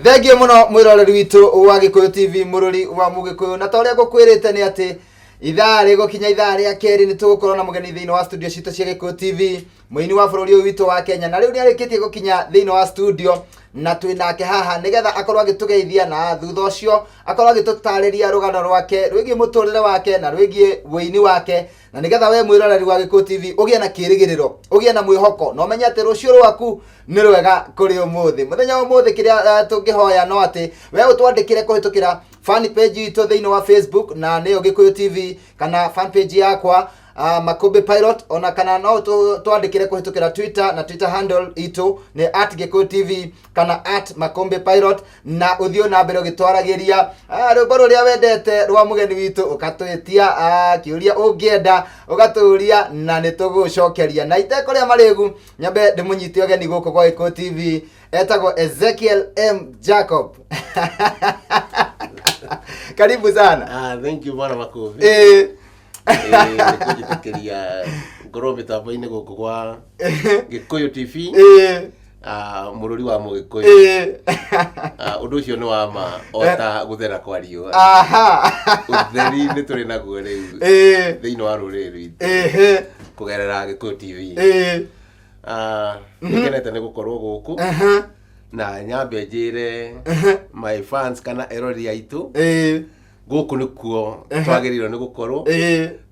Thengiũ mũno mwĩroreri witũ wa Gikuyu TV mũrũri wa Mũgĩkũyũ, na ta ũrĩa ngũkwĩrĩte nĩ atĩ ithaa rĩgũkinya ithaa rĩa kerĩ nĩ tũgũkorwo na mũgeni thĩinĩ wa studio citũ cia Gikuyu TV, mũini wa bũrũri ũyũ witũ wa Kenya, na rĩu nĩ arĩkĩtie gũkinya thĩinĩ wa studio na twĩ nake haha nĩgetha akorwo agĩtũgeithia, na thutha ũcio akorwo agĩtũtarĩria rũgano rwake rwĩgiĩ mũtũrĩre wake na rwĩgiĩ wĩini wake, na nĩgetha we mwĩroreri wa Gikuyu TV ũgĩe na kĩrĩgĩrĩro, ũgĩe na mwĩhoko, na ũmenye atĩ rũciũ rwaku nĩ rwega kũrĩ ũmũthĩ. Mũthenya ũmũthĩ kĩrĩa tũngĩhoya no atĩ we ũtwandĩkĩre kũhĩtũkĩra fan page itũ thĩinĩ wa Facebook, na nĩyo Gikuyu TV, kana fan page yakwa MAKUMBI Pilot, ona kana no twandĩkĩre kũhĩtũkĩra Twitter, na Twitter handle itũ nĩ @Gikuyu TV kana @MAKUMBI Pilot, na ũthiũ na mbere ũgĩtwaragĩria rwĩmbo rũrĩa wendete rwa mũgeni witũ, ũgatwĩtia kĩũria ũngĩenda ũgatũria, na nĩ tũgũcokeria. Na itekũrĩa marĩgu nyambe ndĩmũnyite ũgeni gũkũ gwa Gikuyu TV, etagwo Ezekiel M Jacob. Karibu sana. Thank you bwana Makuvi. Nikujifikiria ngoro mitambo-inĩ gũkũ gwa Gikuyu TV, mũrũri wa Mũgĩkũyũ. Ũndũ ũcio nĩ wa ma ota gũthera kwa riũa. Ũtheri nĩ tũrĩ naguo rĩu thĩinĩ wa rũrĩrĩ rwitũ kũgerera Gikuyu TV. Nĩkenete nĩ gũkorwo gũkũ na nyambe njĩre my fans kana erori aitũ gũkũ nĩkuo twagĩrĩirwo nĩ gũkorwo,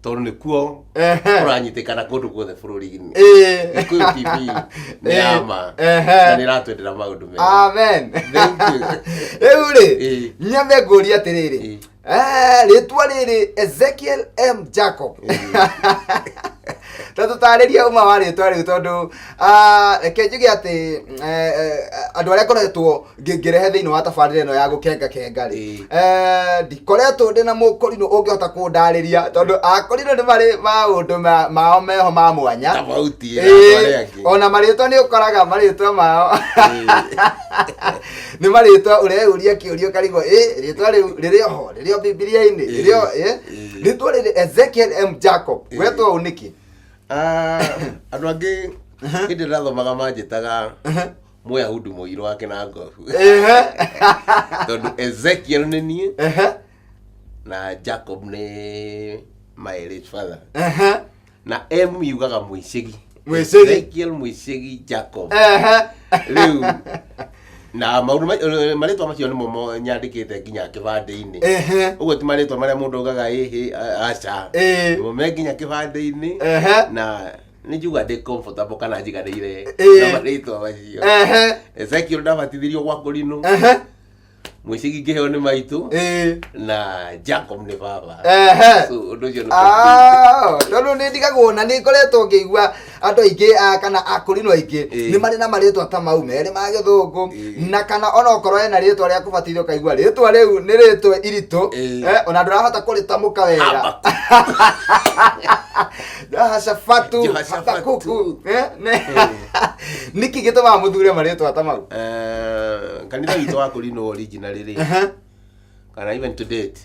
tondũ nĩkuo tũranyitĩkana kũndũ guothe bũrũri-inĩ. Gikuyu TV nĩ yama na nĩ ĩratwendera maũndũ mega. Amen. Rĩu rĩ nyambe ngũria atĩrĩrĩ, rĩtwa rĩrĩ Ezekiel M Jacob, tũtarĩria uma wa rĩtwa rĩu, tondũ reke njuge atĩ andũ arĩa ngoretwo ngĩrehe thĩinĩ wa tabarĩra ĩno ya gũkengakenga rĩ, ndikoretwo ndĩna mũkũrinũ ũngĩhota kũndarĩria, tondũ akũrinũ nĩ marĩ maũndũ mao meho ma mwanya, ona marĩtwa nĩ ũkoraga marĩtwa mao nĩ marĩtwa ũreyũria kĩũria ũkarigwo rĩtwa rĩu rĩrĩ oho, rĩrĩ o Bibilia-inĩ, rĩrĩ o rĩtwa rĩrĩ Ezekiel M Jacob, wetwo ũũ nĩkĩ? Andũ angĩ hĩndĩ ndathomaga manjĩtaga Mũyahudi mũirũ wake na ngobu, tondũ Ezekiel nĩ niĩ na Jacob nĩ my late father, na M yugaga mũicĩgi, Ezekiel mũicĩgi Jacob. Rĩu na maũndũ marĩtwa macio nĩmo nyandĩkĩte nginya kĩbandĩ-inĩ. Ũguo ti marĩtwa marĩa mũndũ augaga aca, nĩmo me nginya kĩbandĩ-inĩ, na nĩ njuga ndĩ comfortable kana njiganĩire na marĩtwa macio. Ezekiel ndabatithirio gwa kũrinũ, mũicĩgi ngĩheo nĩ maitũ, na Jacob nĩ baba. So ũndũ ũcio tondũ nĩ ndigagwo na nĩ ngoretwo ngĩigua andũ aingĩ kana akũrinũ aingĩ nĩ marĩ na marĩtwa ta mau merĩ ma gĩthũngũ, na kana ona okorwo ena rĩtwa rĩa kũbatithio ũkaigua rĩtwa rĩu nĩ rĩtwa iritũ, ona ndũrahota kũrĩtamũka wega. Jahashafatu Habakuku, nĩkĩ gĩtũmaga mũthure marĩtwa ta mau? Kanitha witũ wa kũrinũ original rĩ, kana even to date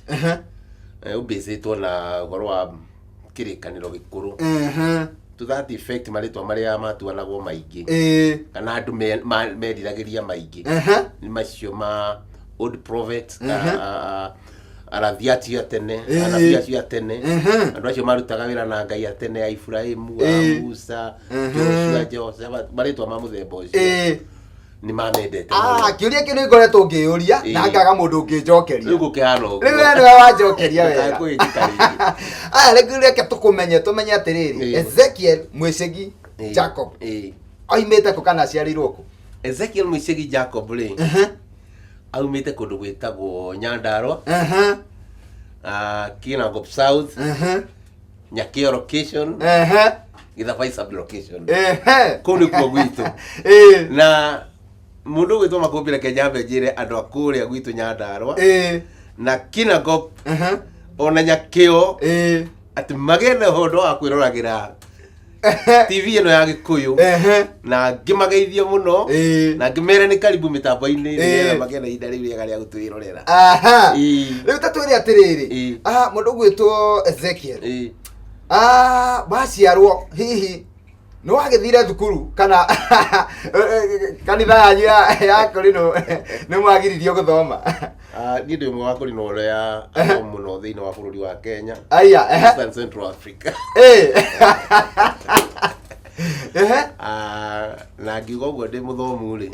ũbĩcĩtwo na ũhoro wa kĩrĩkanĩro gĩkũrũ, to that effect marĩtwa marĩa matuanagwo maingĩ kana andũ meriragĩria maingĩ nĩ macio ma old prophets, arathi acio tene, anabii acio tene, andũ acio marutaga wĩra na Ngai a tene, a Ibrahimu, a Musa, Joshua, Joseph, marĩtwa ma mũthemba ũcio nĩ mamendete. Kĩũria kĩu nĩ ngoretwo ngĩyũria na ngaga mũndũ ũngĩnjokeria. Rĩu gũkĩhana ũguo. Rĩu nĩwe wanjokeria wega. Rĩu reke tũmenye atĩrĩrĩ, Ezekiel mũicĩgi Jacob oimĩte kũ kana aciarirwo kũ? Ezekiel mũicĩgi Jacob rĩ, aumĩte kũndũ gwĩtagwo Nyandarua, Kinangop South, Nyakĩo location, Gĩthabai sub location. Kũu nĩkuo gwitũ. Na mũndũ gwĩtwo Makũmbĩ reke nyambe njĩre andũ a kũrĩa gwitũ Nyandarua na Kinangop ona Nyakĩo atĩ magĩe na ũhoro wa kwĩroragĩra TV ĩno ya Gĩkũyũ, na ngĩmageithia mũno na ngĩmera nĩ karibu mĩtambo-inĩ nĩgetha magĩe na ihinda rĩu rĩega rĩa gũtwĩrorera. Rĩu ta twĩre atĩrĩrĩ, mũndũ gwĩtwo Ezekiel, waciarwo hihi no wagithire thukuru kana kanitha yanyu ya Korino nĩ mwagiririo gũthoma? Niĩ ndĩ ũmwe wa Korino ũrĩa athomu mũno thĩinĩ wa bũrũri wa Kenya, Eastern Central Africa. Na ngiuga ũguo ndĩ mũthomu rĩ,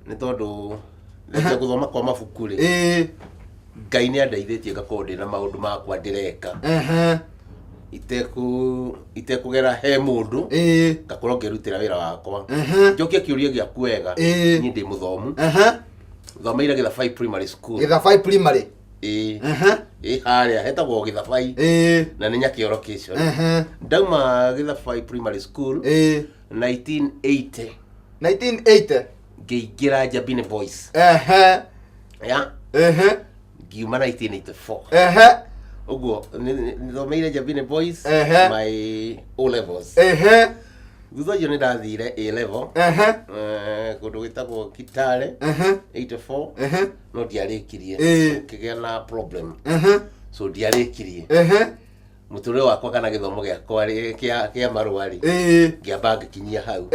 nĩ tondũ ndĩrenda gũthoma kwa mabuku rĩ, Ngai nĩ andeithĩtie ngakorwo ndĩ na maũndũ makwa ndĩreka itekũgera he mũndũ, ngakorwo ngĩrutĩra wĩra wakwa. Njokie kĩũria gĩaku wega, niĩ ndĩ mũthomu, thomeire Gĩthabai Primary School. Gĩthabai Primary? Harĩa hetagwo Gĩthabai na nĩ Nyaki location. Ndauma Gĩthabai Primary School 1980. 1980? Ngĩingĩra Njabine Boys. Ngiuma 1984. Uguo nithomeire Njabine Boys my O levels. Thutha ũcio nĩ ndathire A level kũndũ gwĩtagwo Kitale 84, no ndiarĩkirie, ngĩgĩa na problem, so ndiarĩkirie. Mũtũrĩre wakwa kana gĩthomo gĩakwa kĩa marũa rĩ, ngĩamba ngĩkinyia hau.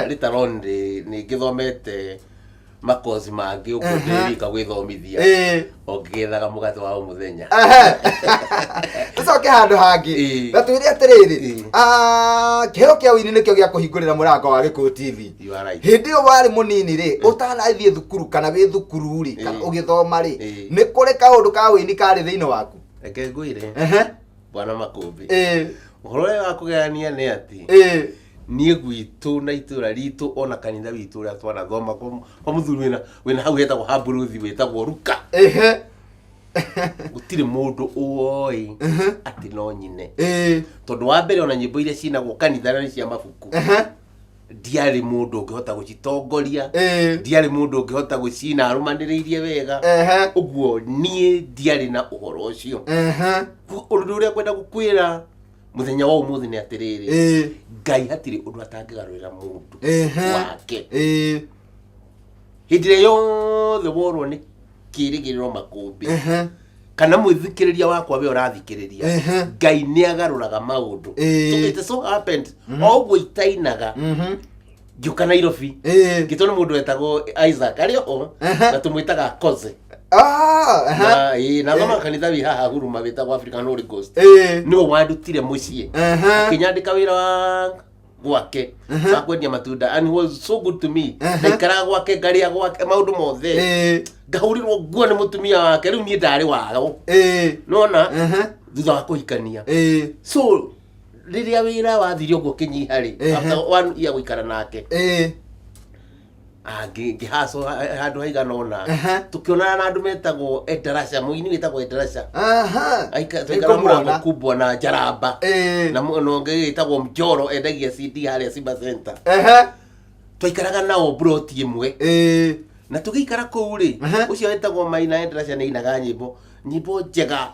Later on nĩ ngĩthomete makozi mangĩ ũguo ndĩrika gwĩthomithia, ngĩethaga mũgate wa mũthenya. Tũcoke handũ hangĩ, na twĩre atĩrĩrĩ, kĩheo kĩa wĩini nĩkĩo gĩa kũhingũrĩra mũrango wa Gĩkũyũ TV. Hĩndĩ ĩyo warĩ mũnini rĩ, ũtanathiĩ thukuru kana wĩ thukuru rĩ, kana ũgĩthoma rĩ, nĩ kũrĩ kaũndũ ka wĩini karĩ thĩinĩ waku? Reke ngwĩre Bwana Makũmbĩ, ũhoro ũrĩa wa kũgegania nĩ atĩ niĩ gwitũ na itũra ritũ ona kanitha witũ ũrĩa twanathoma kwa mũthuri wĩna hau hetagwo Hamburuthi wĩtagwo Ruka, gũtirĩ mũndũ ũĩ atĩ no nyine, tondũ wa mbere ona nyĩmbo iria cinagwo kanitha na cia mabuku ndiarĩ mũndũ ũngĩhota gũcitongoria, ndiarĩ mũndũ ũngĩhota gũcina arũmanĩrĩirie wega, ũguo niĩ ndiarĩ na ũhoro ũcio. Ũndũ ũrĩa kwenda gũkwĩra mũthenya wa ũmũthĩ nĩ atĩrĩrĩ, Ngai hatirĩ ũndũ atangĩgarũrĩra mũndũ wake. Hĩndĩ ĩrĩa yothe worwo nĩ kĩĩrĩgĩrĩro Makũmbĩ kana mwĩthikĩrĩria wakwa we ũrathikĩrĩria, Ngai nĩ agarũraga maũndũ. So it so happened o ũguo itainaga ngĩũka Nairobi, ngĩtwo nĩ mũndũ wetagwo Isaac arĩ o na tũmwĩtaga Koze. Na thoma kanitha wĩ haha Huruma wĩtagwo African Holy Ghost, nĩwe wandutire mũciĩ akĩnyandĩka wĩra wa gwake wa kwendia matunda, and he was so good to me. Ndaikaraga gwake, ngarĩa gwake, maũndũ mothe, ngahũrirwo nguo nĩ mũtumia wake, rĩu niĩ ndarĩ wao, nona thutha wa kũhikania. So rĩrĩa wĩra wathire ũguo kĩnyiha rĩ, after 1 year gũikara nake, ngĩhaco handũ haigana ũna, tũkĩonana na andũ metagwo Endarasha, mũini wĩtagwo Endarasha, tũikara mũrango kubwa na Njaramba, na ũngĩ wĩtagwo Mjoro endagia CD harĩa Simba Center. Twaikaraga nao broti ĩmwe na tũgĩikara kũu rĩ, ũcio wĩtagwo Maina Endarasha nĩ ainaga nyĩmbo njega.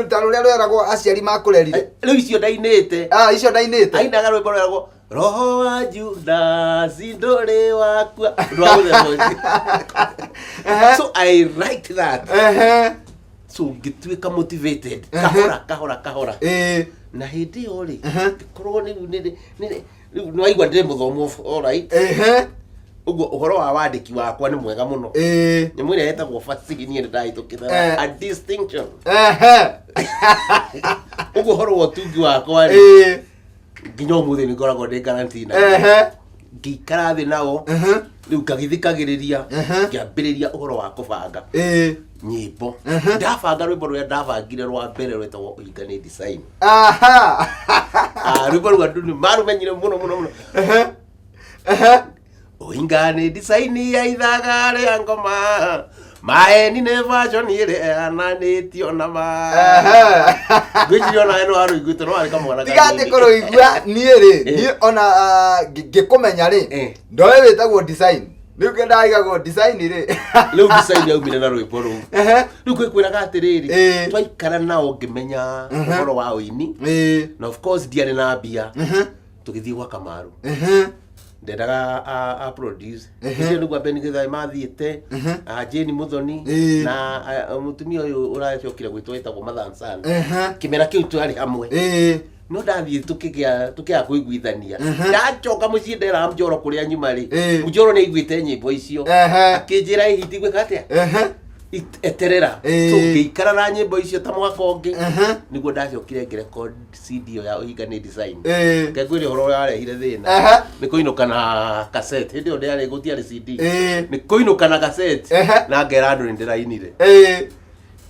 Ta rũrĩa rweragwo aciari makũrerire. Rĩu icio ndainĩte. Icio ndainĩte. Ainaga rwĩmbo rweragwo Roho wa Judasi ndũrĩ wakua. So I write that. So ngĩtuĩka motivated kahora. Na hĩndĩ ĩyo rĩ, ngĩkorwo nĩ waigua ndĩ mũthomu, all right. Ũguo ũhoro wa wandĩki wakwa nĩ mwega mũno. Nyamũ ĩrĩa hetagwo fasihi niĩ ndahĩtũkĩra a distinction. Ũguo ũhoro wa ũtungi wakwa rĩ, nginya ũmũthĩ nĩ ngoragwo ndĩ guarantee na ngĩikara thĩ nao, rĩu ngagĩthikagĩrĩria, ngĩambĩrĩria ũhoro wa kũbanga nyĩmbo. Ndabanga rwĩmbo rũrĩa ndabangire rwa mbere rwĩtagwo Ũhinga nĩ Design. Rwĩmbo rũu andũ nĩ marũmenyire mũno. Ũhinga nĩ design ya ithaga rĩa ngoma, maeni nĩ version ĩrĩa ananĩtio na ngwĩciria ona ĩno warũiguĩte no warĩ kamwana tiga atĩ kũrũigua niĩ rĩ, niĩ ona ngĩkũmenya rĩ, ndoĩ wĩtagwo design, rĩu kĩndaigagwo design rĩ, rĩu design yaumire na rwĩmbo rũu. Rĩu kwĩkwĩraga atĩrĩrĩ, twaikara nao ngĩmenya ũhoro wa ũini, na of course ndiarĩ na mbia, tũgĩthiĩ gwa Kamaru, ndendaga a produce ndio ndugu abeni githa mathiĩte Jane Muthoni na mutumia ũyũ ũracokire gwitwo wĩtagwo Mathansana, kĩmera kĩu twarĩ hamwe, no ndathie tukia kuiguithania ndachoka mucii ndera Mjoro kuria nyuma ri Mjoro ni iguite nyimbo icio akinjira ihiti gwika atia eterera so ngikara na nyimbo icio ta mwaka ungi niguo ndacokire ngirecord CD ya Uigani Design ngegwire horo yarehire thina ni kuinuka na cassette hindi onde yari gutiari CD ni kuinuka na cassette na ngera andu ndirainire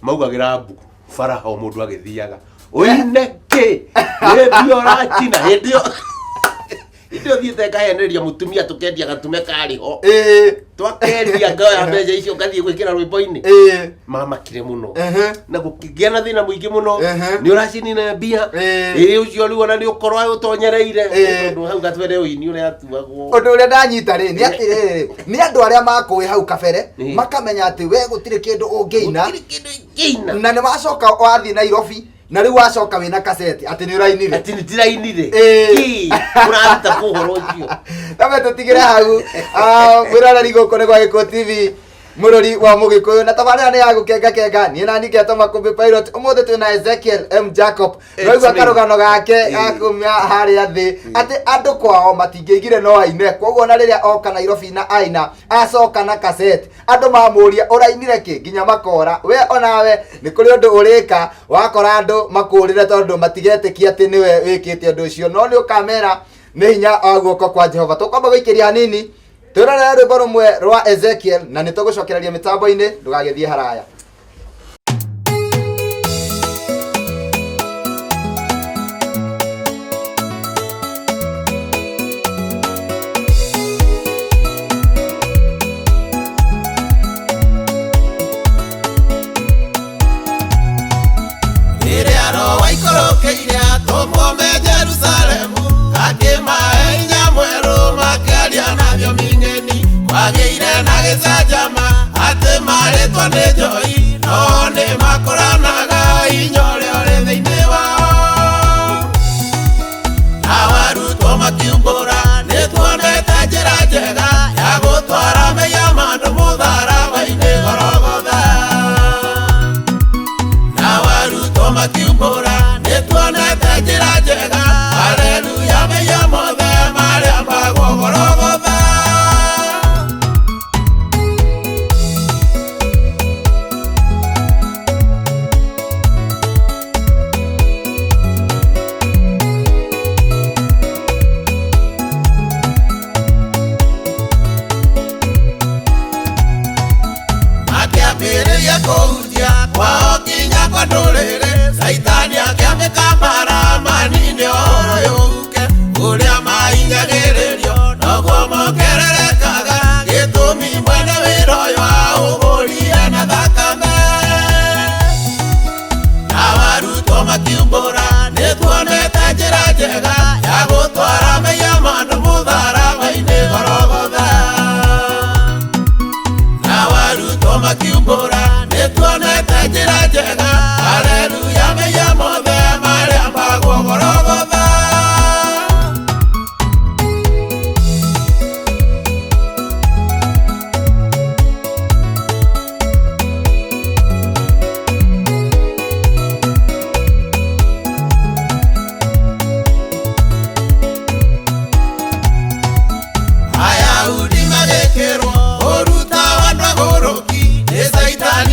maugagira mbu faraho mundu agithiaga oineke ndio rachina hindio ndio thiete kaheneria mutumia tukendia gatume kari ho twakendia ngao ya mbeja icio ngathie gwikira rwimbo-ini mama kire muno na gukigia na thina muingi muno ni uracini na bia ucio riu ona ni ukorwa utonyereire tondu hau gatwere uini uri atuagwo undu uri ndanyita ri ni andu aria makui hau kabere makamenya ati we gutire kindu ungiina na ni macoka wathi Nairobi na riu wacoka wina cassette ati ni urainire ati ni tirainire uraruta kuhoro ucio tabe tutigire hau wirarari goko ni gwa Gikuyu TV murori wa Mugikuyu na tabarira ni ya gukengakenga ni nani ngeto Makumbi Pilot umuthi twina Ezekiel M Jacob noigwa karugano gake akumia haria thi ati andu kwao matingigire no aine koguo na riria oka Nairobi na aina acoka na cassette andu mamuria urainire ki nginya makora we onawe ni kuri undu urika wakora andu makurire tondu matigetikia ati niwe wikite undu ucio no ni ukamera ni hinya aguoko kwa Jehova tukwamba guikiria nini turara rwimbo rumwe rwa Ezekiel na nitugucokereria mitambo-ini ndugagithie haraya Agire na gicajama ate maritwa ni njoi no ni makoranaga inyore ore thiini wao na warutwo makiumbura ni tuonete njira njega ya gutwara meya mandu mutharaga-ini gorogotha na warutwo makiumbura ni tuonete njira njega haleluya meya mothe maria magwo gorogotha kwao kinya kwa ndorere saitani akiamekambara manini oro yuke uria mainyagiririo noguo mokererekaga gitumi mwene wira uyu auguria na thakame na warutwo makiumbura nituonete njira njega ya gutwara meya mandu mutharaga-ini gorogotha na warutwo makiumbura tuonete njira njega haleluya meya mothe maria magwo gorogotha Ayahudi magekirwo uruta wandu agoroki ni Saitani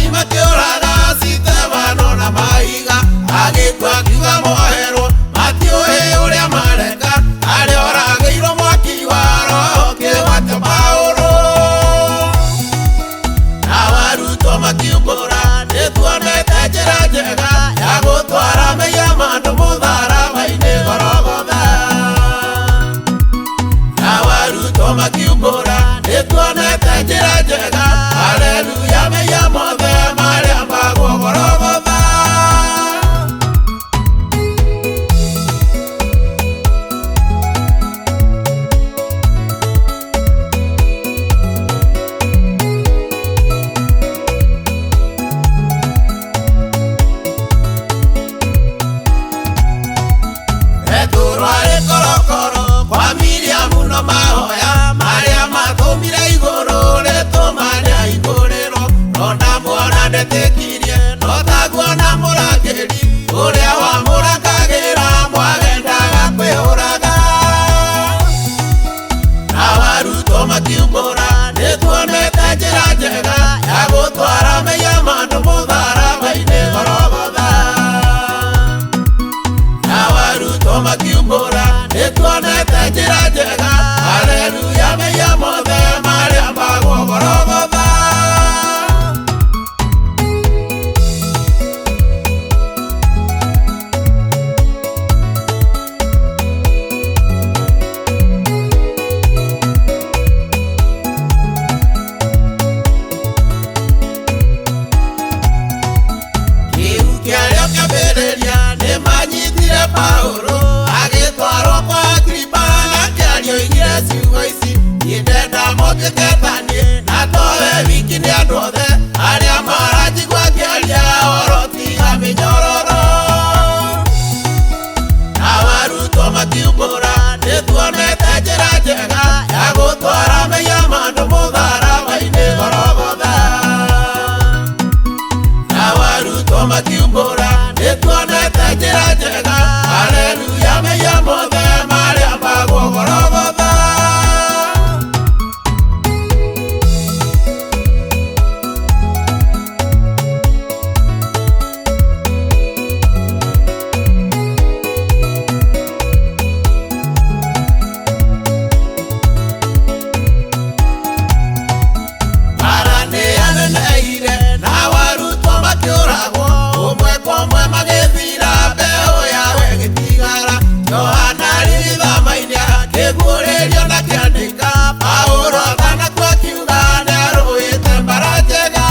magoragwo umwe kwa umwe magithira mbeu yawe gitigara Yohana rithamainia kiguũrĩrio na kĩandĩka Paulo atanakua akiuga nĩarũĩte mbara njega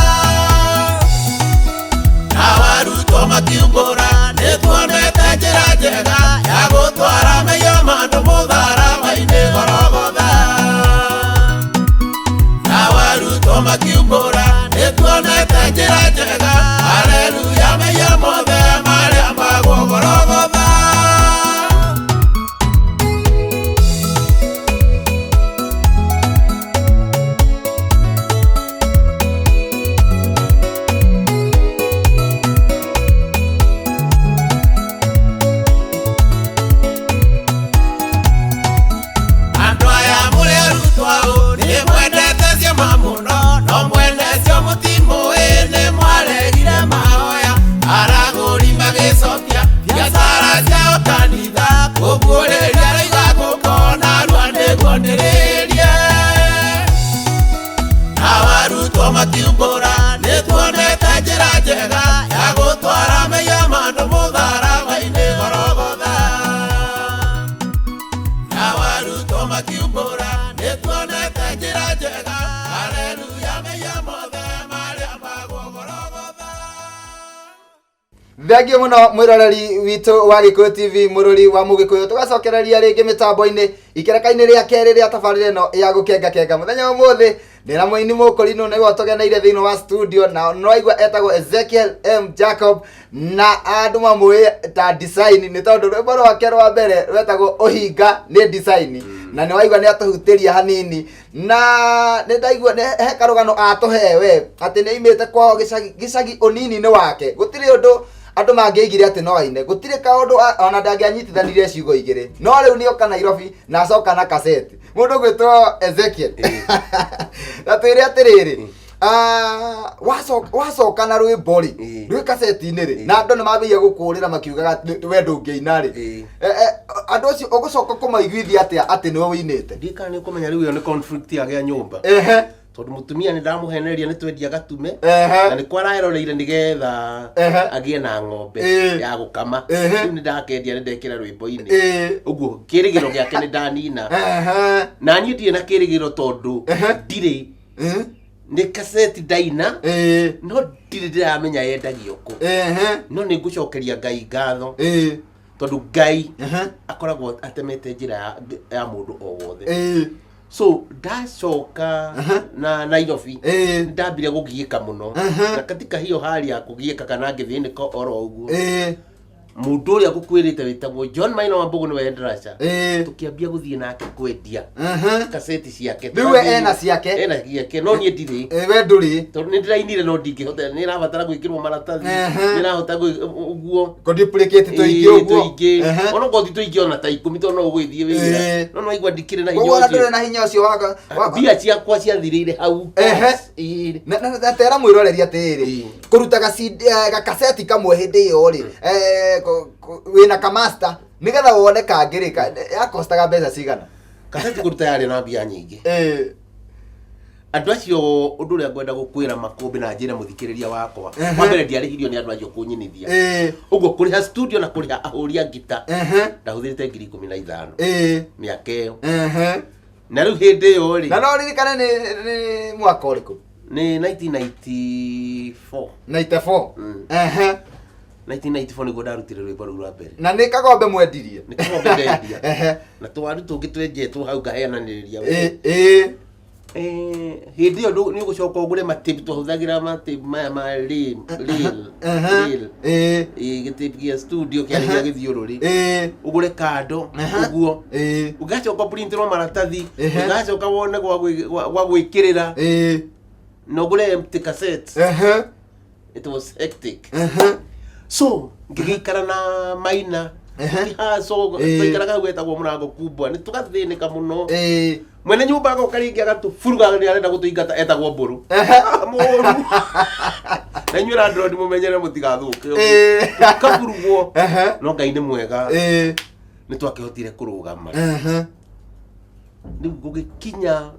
nao arutwo makiumbũra nĩtuonete njĩra njega ya gũtwara mĩiyo mandũ mũtharaba-inĩ Gologotha nao arutwo makiumbũra nĩtuonete njĩra njega haleluya mĩiyo mothe marĩa magwo Gologotha makiumbũra nĩtuonete njĩra njega ya gũtwara mĩiyo mandũ mũtharaba-inĩ Gologotha nao arutwo makiumbũra nĩtuonete njĩra njega haleluya mĩiyo mothe marĩa magwo Gologotha. Thengiũ mũno mwĩroreri witũ wa Gĩkũyũ TV mũrũri wa Mũgĩkũyũ tũgacokereria rĩngĩ mĩtambo-inĩ ikereka-inĩ rĩa kerĩ rĩa tabarĩra ĩno ya gũkengakenga mũthenya ũmũthĩ ndĩna mũini mũkũrinũ nĩguo tũgeneire thĩinĩ wa studio na noigua etagwo Ezekiel M Jacob na andũ mamũĩ ta design nĩ tondũ rwĩmbo rwake rwa mbere rwetagwo ũhinga nĩ design na nĩ waigua nĩ atũhutĩria hanini na nĩ ndaigua he karũgano atũhewe atĩ nĩ imĩte kwao gĩcagi ũnini-inĩ wake gũtirĩ ũndũ andũ mangĩigire atĩ no aine gũtirĩ kaũndũ ona ndangĩanyitithanirie ciugo igĩrĩ no rĩu nĩoka Nairobi na acoka na kaseti mũndũ gwĩtwo Ezekiel na twĩre atĩrĩrĩ wacoka na rwĩmbo rĩ rwĩ kaseti-inĩ rĩ na andũ nĩ mambĩrĩirie gũkũrĩra makiugaga we ndũngĩina rĩ andũ acio ũgũcoka kũmaiguithia atĩ nĩwe wĩinĩte ndikana nĩ ũkũmenya rĩu ĩyo nĩ conflict yagĩa nyũmba tondũ mũtumia nĩ ndamuhenereria nĩ twendia gatume na nĩ kwaraeroreire nĩgetha agĩe na ng'ombe ya gũkama rĩu nĩ ndakendia nĩ ndekĩra rwĩmbo-inĩ ũguo kĩrĩgĩro gĩake nĩ ndanina na niĩ ndirĩ na kĩrĩgĩro tondũ ndirĩ nĩ kaseti ndaina no ndirĩ ndĩramenya yendagio kũ no nĩ ngũcokeria Ngai ngatho tondũ Ngai akoragwo atemete njĩra ya mũndũ o wothe so ndacoka na Nairobi ndambire gũgiĩka mũno na katika hiyo hali ya kũgiĩka kana ngĩthĩnĩka oro ũguo mũndũ ũrĩa ngũkwĩrĩte wĩtagwo John Maina wa Mbũgũ nĩwe Endraca tũkĩambia gũthiĩ nake kwendia kaseti ciake rĩu ena ciake no niĩ ndirĩ we ndũrĩ tondũ nĩ ndĩrainire no ndingĩhota nĩ ĩrabatara gwĩkĩrwo maratathi nĩ ĩrahota ũguo duplicate tũingĩ ũguo ona ngothi tũingĩ ona ta 10 tondũ no ũgũthiĩ wĩra no no igua ndikĩrĩ na hinya ũguo ndũrĩ na hinya ũcio wa mbia ciakwa ciathirĩire hau na tera mwĩroreri atĩrĩ kũruta kaseti kamwe hĩndĩ ĩyo rĩ wĩna kamaster nĩgetha wone kangĩrĩka yakostaga mbeca cigana kaseti kũruta yarĩ na mbia nyingĩ andũ acio ũndũ ũrĩa ngwenda gũkwĩra makũmbĩ na njĩra mũthikĩrĩria wakwa wa mbere ndiarĩhirio nĩ andũ acio kũnyinithia ũguo kũrĩha studio na kũrĩha ahũri a ngita ndahũthĩrĩte 15,000 mĩaka ĩyo na rĩu hĩndĩ ĩyo rĩ na no ririkane nĩ mwaka ũrĩkũ nĩ 1994 94 1994 nĩguo ndarutire rwĩmbo rũu rwa mbere na nĩ kagombe mwendirie nĩ kagombe ndendia na tũwaru tũngĩ twenjetwo hau ngaheananĩrĩria hĩndĩ ĩyo nĩ ũgũcoka ũgũre matape twahũthagĩra matape maya ma reel gĩtape gĩa studio kĩarĩ gĩa gĩthiũrũrĩ ũgũre kando ũguo ũgacoka printĩrwo maratathi ũgacoka wone gwa gwĩkĩrĩra na ũgũre empty cassettes it was hectic so ngĩgĩikara na Maina so tũikaraga gwetagwo mũrango kubwa nĩ tũgathĩnĩka mũno mwene nyũmba agoka rĩngĩ agatũburuga nĩ arenda gũtũingata etagwo Mbũrũ mũru na inyuĩ landlord mũmenyere mũtigathũke kaburugwo no Ngai nĩ mwega nĩ twakĩhotire kũrũgama rĩu gũgĩkinya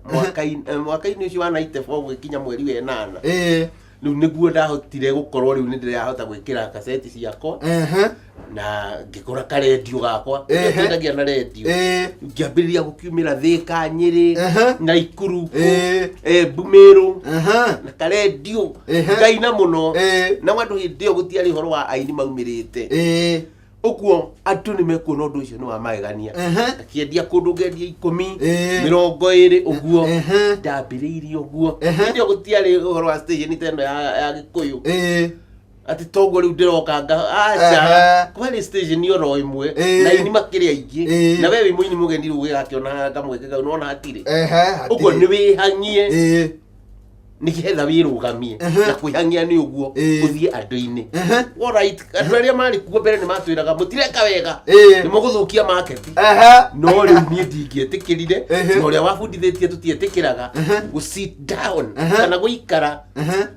mwaka-inĩ ũcio wa 94 gũgĩkinya mweri wa 8 riu niguo ndahotire gukorwo riu nindirahota gwikira kaseti ciakwa na ngikora karedio gakwa ndendagia na redio ngiambiriria gukiumira Thika Nyeri na Ikuru Bumeru na karedio ngaina muno na wandu hindio gutiari horo wa aini maumirite ukuo atu ni mekuona undu ucio ni wa magegania akiendia kundu ngendia 10 20 uguo ndambiriirie uguo hindio gutiari horo wa station tendo ya Gikuyu ati togo riu ndiroka acha kwani station yo ro imwe na ini makiria ingi na wewe muini mugeni riu gigakiona kamweke unaona atire uguo ni wihanyie nikihetha wirugamie na kwihangia ni uguo uthie andu-ini alright andu aria mari kuo mbere ni matwiraga mutireka wega ni muguthukia market no riu nie ndingietikirire no ria wabundithitie tutietikiraga go sit down kana guikara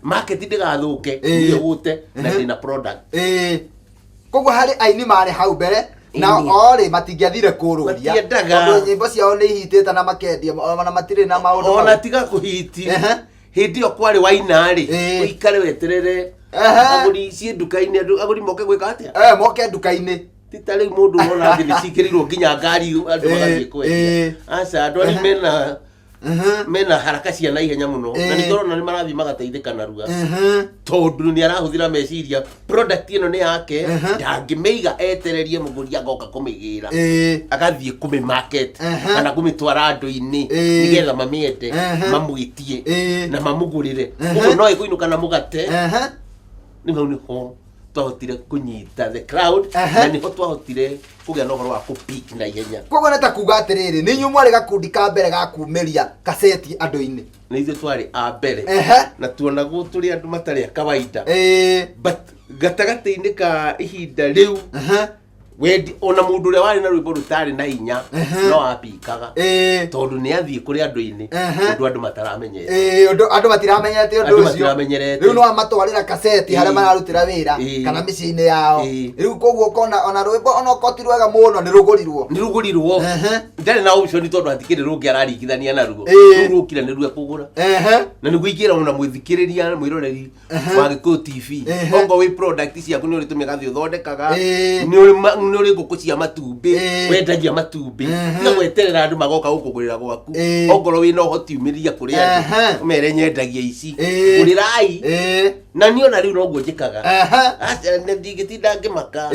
market ndigathuke ngute na ndina product koguo hari aini mari hau mbere na ori matingiathire kururia tondu nyimbo ciao ni ihitite na makendia ona matire na maundu ona tiga kuhiti hindi yo kwari waina ri uikare weterere aguri cie nduka-ini aguri moke gwika atia moke nduka-ini titari mundu wona thini cikirirwo nginya ngari andu magathie kwendia aca andu ari mena haraka cia na ihenya muno na nitorona ni marathi magateithika narua tondu ni arahuthira meciria product ino ni yake ndangimeiga etererie muguri agoka kumigira agathie kumi market kana kumitwara andu-ini nigetha mamiende mamwitie na mamugurire uguo no ikuinuka na mugate ni mau niho twahotire kunyita the crowd na niho twahotire kugia na uhoro wa kupeak na ihenya koguo neta kuga atiriri ni nyu mwari gakundi ka mbere ga kumeria kaseti andu-ini ni ithu twari a mbere na tuona gu turi andu matari a kawaida but gatagati-ini ka ihinda riu wendi ona mundu ria wari na rwimbo rutari na inya no apikaga tondu ni athie kuri andu-ini undu andu mataramenyete andu matiramenyete undu ucio riu no amatwarira kaseti haria mararutira wira kana micini yao riu koguo kona ona rwimbo ona kotirwe wega muno ni rugurirwo ndari na option tondu hatikiri rungi araringithania naruo rukira ni ruo kugura na ni guigira ona mwithikiriria mwiroreri wa Gikuyu TV ongo wi product ciaku ni uritumia gathi uthondekaga ni uri nuri nguku cia matumbi wendagia matumbi na gweterera andu magoka gukugurira gwaku ongoro wina uhoti umiria kuri andu mere nyendagia ici kurirai na niona riu no ngujikaga acha ndigititinda ngimaka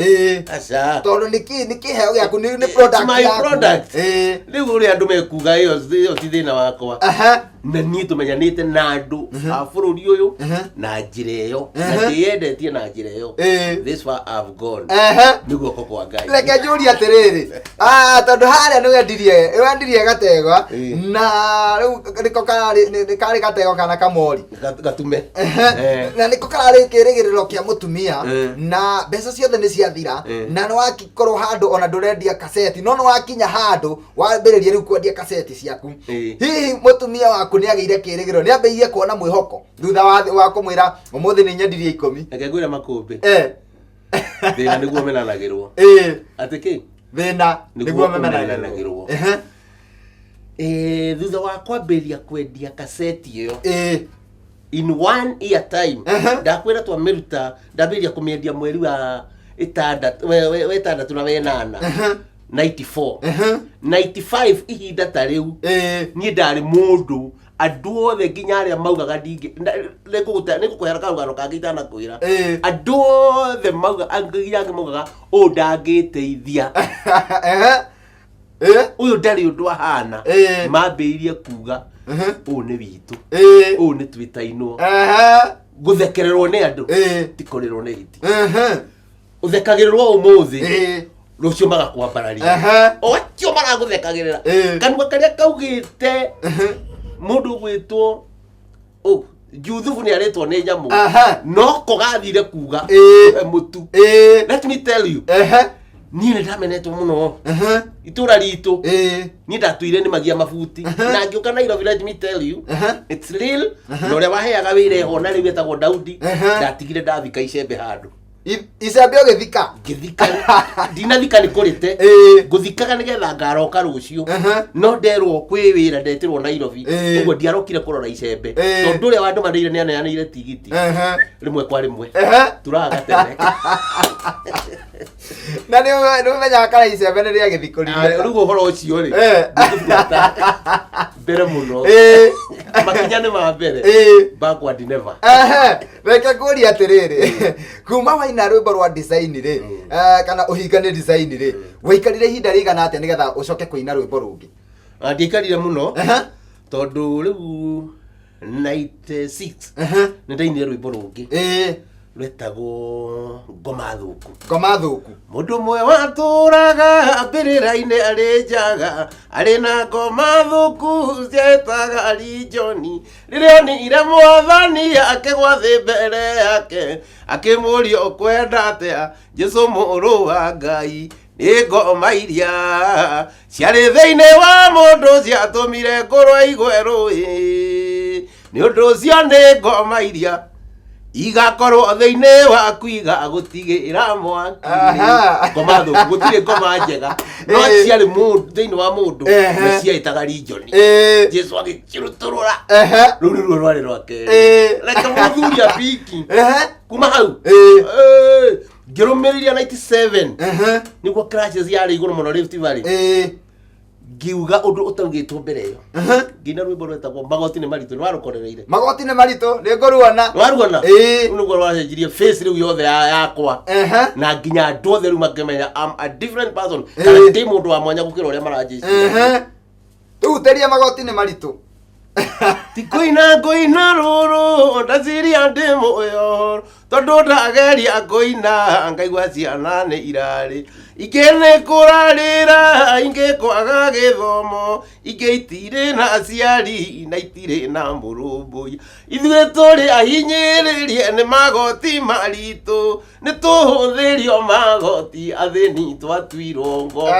acha tondu niki heo yaku ni product my product riu uri andu mekuga iyo ti thina wakwa na ni tumenyanite na andu a bururi uyu na njira iyo na ndiyendetie na njira iyo this far I've gone niguo kokwa ngai reke njuri atiriri tondu haria ni wendirie gategwa na riu niko kari gategwa kana kamori gatume na niko kari kirigiriro kia mutumia na mbeca ciothe ni ciathira na no wakikorwo handu ona ndurendia kaseti no wakinya handu wambiririe riu kwendia kaseti ciaku hihi mutumia waku ni ageire kirigiro ni ambirie kuona mwihoko thutha wa kumwira umuthi ni nyendirie 10 eke gwira makumbi thina niguo menanagirwo atiki thina niguo menanagirwo thutha wa kwambiria kwendia kaseti iyo in 1 year time ndakwira twamiruta ndambiria kumiendia mweri wa itandatu na wenana 94 95 ihinda ta riu ni ndari mundu andu othe nginya aria maugaga ndingi nikukuhera karugano kangi itanakwira andu othe mauga nginya maugaga o ndangiteithia uyu ndari undu ahana mambiirie kuga u ni witu u ni twitainwo guthekererwo ni andu tikorirwo ni hiti uthekagirwo umuthi rucio magakwambararia o akio maraguthekagirira kanua karia kaugite mundu gwitwo Juthubu ni aretwo ni nyamu no kogathire kuga mutu let me tell you ni ndamenetwo muno itura ritu ni ndatuire ni magia mabuti na ngiuka Nairobi let me tell you it's real no re waheaga wire ho na riu etagwo Daudi ndatigire ndathika icembe handu icembe ũgĩthika ngĩthika ndinathika nĩ kũrĩte ngũthikaga nĩgetha ngaroka rũciũ no nderwo kwĩ wĩra ndetirwo Nairobi ũguo ndiarokire kũrora icembe tondũ ũrĩa wandũmanĩire nĩ aneanĩire tigiti rĩmwe kwa rĩmwe turaga tene na nĩ ũmenyaga kana icembe nĩ rĩagĩthikũrire rĩu ũhoro ũcio rĩ mbere mũno makinya nĩ ma mbere backward never reke ngũrie atĩrĩrĩ kuma waina rwĩmbo rwa design rĩ kana ũhingane design rĩ waikarire ihinda rĩigana atĩa nĩgetha ũcoke kũina rwĩmbo rũngĩ ndiaikarire mũno tondũ rĩu 96 nĩ ndainire rwĩmbo rũngĩ rwetagwo ngoma thũku mũndũ ũmwe watũraga mbĩrĩra-inĩ arĩ njaga arĩ na ngoma thũku cietaga Rijoni rĩrĩa onire mwathani akĩgwa thĩ mbere yake akĩmũria ũkwenda atĩa Jesũ mũrũ wa Ngai nĩ ngoma iria ciarĩ thĩinĩ wa mũndũ ciatũmire ngũrwe igwe rũĩ nĩ ũndũ ũcio nĩ ngoma iria igakorwo thĩinĩ waku igagũtigĩra mwaki ngoma thũku gũtirĩ ngoma njega no ciarĩ thĩinĩ wa mũndũ na ciaĩtaga Rijoni Jesũ agĩkĩrũtũrũra rũu nĩruo rwarĩ rwake reke mũthuri apiki kuma hau ngĩrũmĩrĩria 97 nĩguo crashes yarĩ igũrũ mũno Rift Valley ngiuga ũndũ ũtaugĩtwo mbere ĩyo ngina rwĩmbo rwetagwo magoti nĩ maritũ nĩwarũkorereire magoti nĩ maritũ nĩngũruona nĩwaruona rĩu nĩguo rwacenjirie face rĩu yothe yakwa na nginya andũ othe rĩu makĩmenya I'm a different person kana ndĩ mũndũ wa mwanya gũkĩra ũrĩa maranjĩciria rĩu teria magoti nĩ maritũ ti kũina rũrũ ndaciria ndĩ mũoyo tondũ ndageria kũina ngaigua ciana nĩ irarĩ ingĩ nĩ kũrarĩra ingĩ kwaga gĩthomo ingĩ itirĩ na aciari na itirĩ na mũrũmbũiya ithuĩ tũrĩ ahinyĩrĩrie nĩ magoti maritũ nĩ tũhũthĩrio magoti athĩni twatuirwo ngombo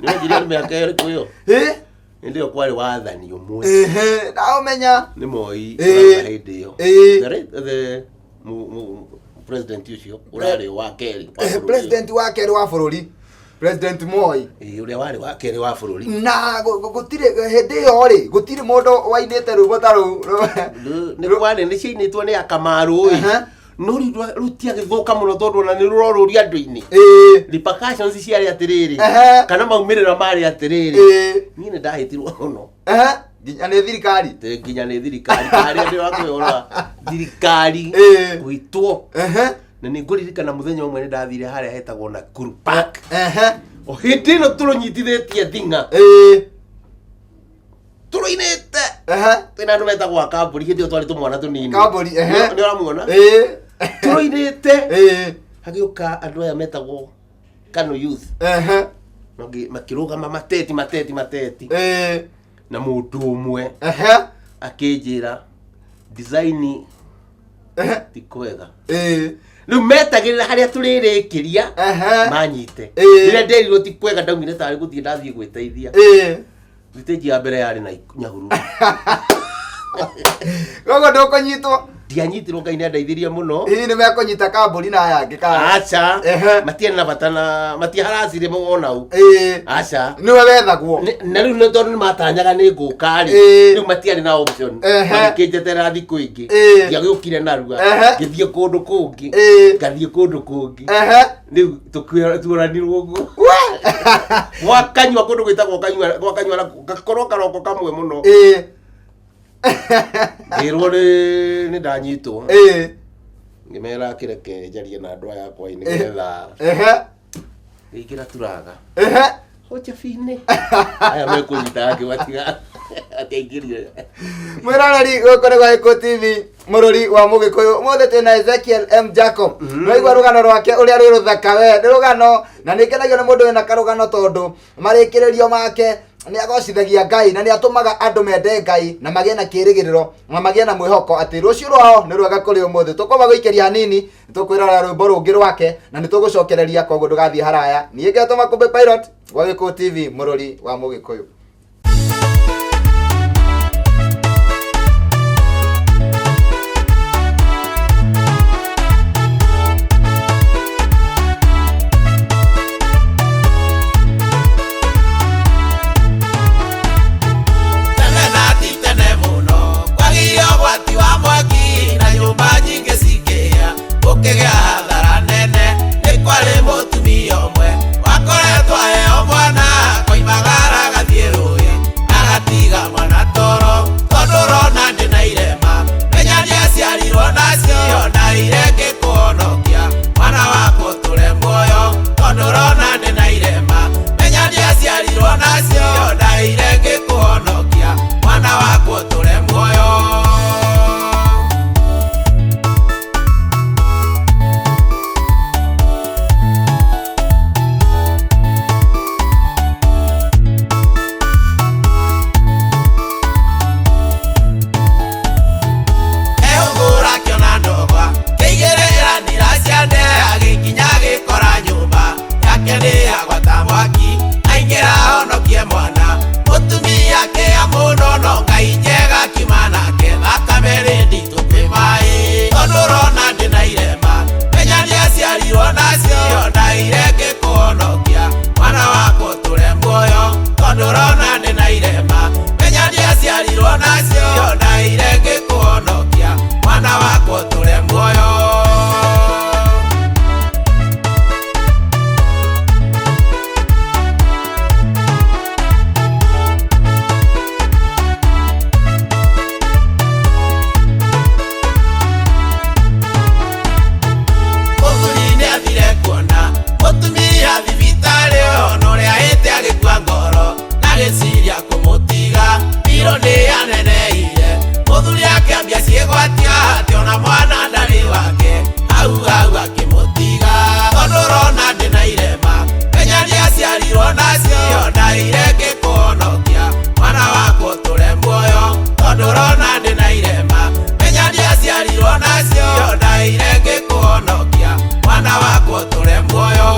nĩ ongiria nĩ mĩaka ĩrĩkũ ĩyo ndio kwari wathani umwe na umenya ni moi hĩndĩ ĩyo the president ucio urari wa keri president wa keri wa bũrũri president Moi uria wari wa keri wa bũrũri na gũtirĩ hĩndĩ ĩyo rĩ gũtirĩ mũndũ wainĩte rwĩmbo ta rũu nĩ kwari nĩ ciinĩtwo nĩ Akamarũ no rutia gĩthũka mũno tondũ ona nĩ rũrũria andũ-inĩ repercussions ciarĩ atĩrĩrĩ kana maumĩrĩra marĩ atĩrĩrĩ niĩ nĩ ndahĩtirwo mũno nginya nĩ thirikari nginya nĩ thirikari harĩa ndĩ wa kwĩrora thirikari gwitwo na nĩ ngũririkana mũthenya ũmwe nĩ ndathire harĩa hetagwo Nakuru Park o hĩndĩ ĩno tũrũnyitithĩtie thing'a tũrũinĩte twĩna andũ metagwo Kambũri hĩndĩ ĩyo twarĩ tũmwana tũnini Kambũri nĩ ũramuona tũrũinĩte hagĩũka andũ aya metagwo Kano Youth makĩrũgama mateti na mũndũ ũmwe akĩnjĩra design ti kwega rĩu metagĩrĩra harĩa tũrĩrĩkĩria manyite rĩrĩa nderirwo ti kwega ndaumire tarĩ gũthiĩ ndathiĩ gwĩteithia stage ya mbere yarĩ na Nyahururu gogo ndũkũnyitwo ndianyitirwo Ngai nĩandeithirie mũno nĩ mekũnyita Kambũri na aya angĩ kana aca matiarĩ na bata na matiharacire mũno hau aca nĩwe wethagwo na rĩu nĩ tondũ nĩmatanyaga nĩ ngũka rĩ rĩu matiarĩ na option magĩkĩnjetera thikũ ingĩ ndiagĩũkire narua ngĩthiĩ kũndũ kũngĩ ngathiĩ kũndũ kũngĩ rĩu tuoranirwo ũguo gwakanyua kũndũ gwĩtagwo gwakanyua gakorwo karoko kamwe mũno ngĩrwo nĩ ndanyitwo ngĩmera kĩreke njarie na andũ aya akwa nĩgetha ngĩingĩra turaga hojabi-inĩ aya mekũnyitaga ngĩmatiga ataingĩrire mwĩroreri gũkũ nĩ gwa Gĩkũyũ TV mũrũri wa Mũgĩkũyũ ũmũthĩ twĩna Ezekiel M Jacob naigua rũgano rwake ũrĩa rwĩ rũthaka we nĩ rũgano na nĩ ngenagio nĩ mũndũ wĩna karũgano tondũ marĩkĩrĩrio make nĩ agocithagia Ngai na nĩ atũmaga andũ mende Ngai na magĩe na kĩĩrĩgĩrĩro na magĩe na mwĩhoko atĩ rũciũ rwao nĩ rwega kũrĩ ũmũthĩ tũkũma gũikĩria hanini tũkwĩrora rwĩmbo rũngĩ rwake na nĩ tũgũcokereria koguo ndũgathiĩ haraya niĩ ngetwo Makũmbĩ Pilot wa Gĩkũyũ TV mũrũri wa Mũgĩkũyũ. njiarirwo nacio ndaire ngĩkũhonokia mwana wakwa tũre muoyo.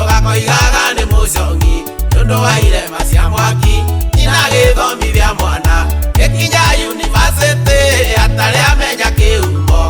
Gakoigaga nĩ mũcongi nĩũndũ wa irema cia mwaki, nyina gĩthomithia mwana gĩkinya yunibacĩtĩ atarĩ amenya kĩhumo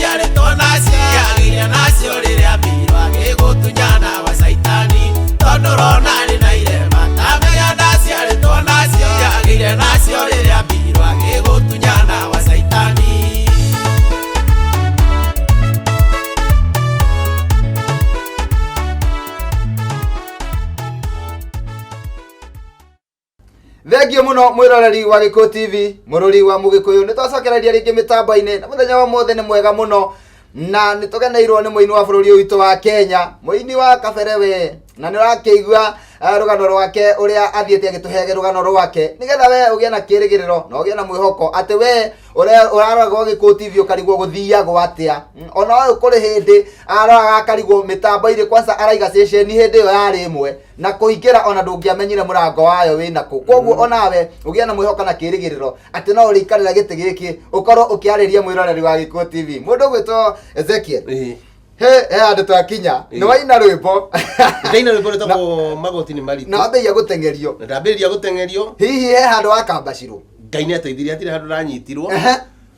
ndaciarĩ tonacio yagĩire nacio rĩrĩa mbirwo agĩgũtunyana wa caitani tondũ rona arĩ na irema tamenya ndaciarĩ tonacio yagĩire nacio rĩrĩa mbirwo agĩgũtunyana wa caitani. Thengio muno mwiroreri wa Gikuyu TV mururi wa Mugikuyu nitwacokereria ringi mitambo-ini na muthenya wa mothe ni mwega muno na nitugeneirwo ni muini wa bururi witu wa Kenya muini wa kaberewe na nirakeigua rugano rwake uria athiete agituhege rugano rwake nigetha we ugie na kirigiriro na ugie na mwihoko ati we uraragwo Gikuyu TV ukarigwo guthiago atia ona we kuri hindi araga akarigwo mitambo-ini kwanza araiga station hindi yo yari imwe na kuingira ona ndungiamenyire murango wayo wina ku koguo onawe ugie na mwihoko na kirigiriro ati no urikarira giti giki ukorwo ukiariria mwiroreri wa Gikuyu TV mundu gwitwo Ezekiel andu twakinya ni waina rwimbo ndaina rwimbo rwitagwo magoti ni maritu na ambeia gutengerio na ndambiria gutengerio hihi he handu akambacirwo Ngai ni ateithirie atire handu ranyitirwo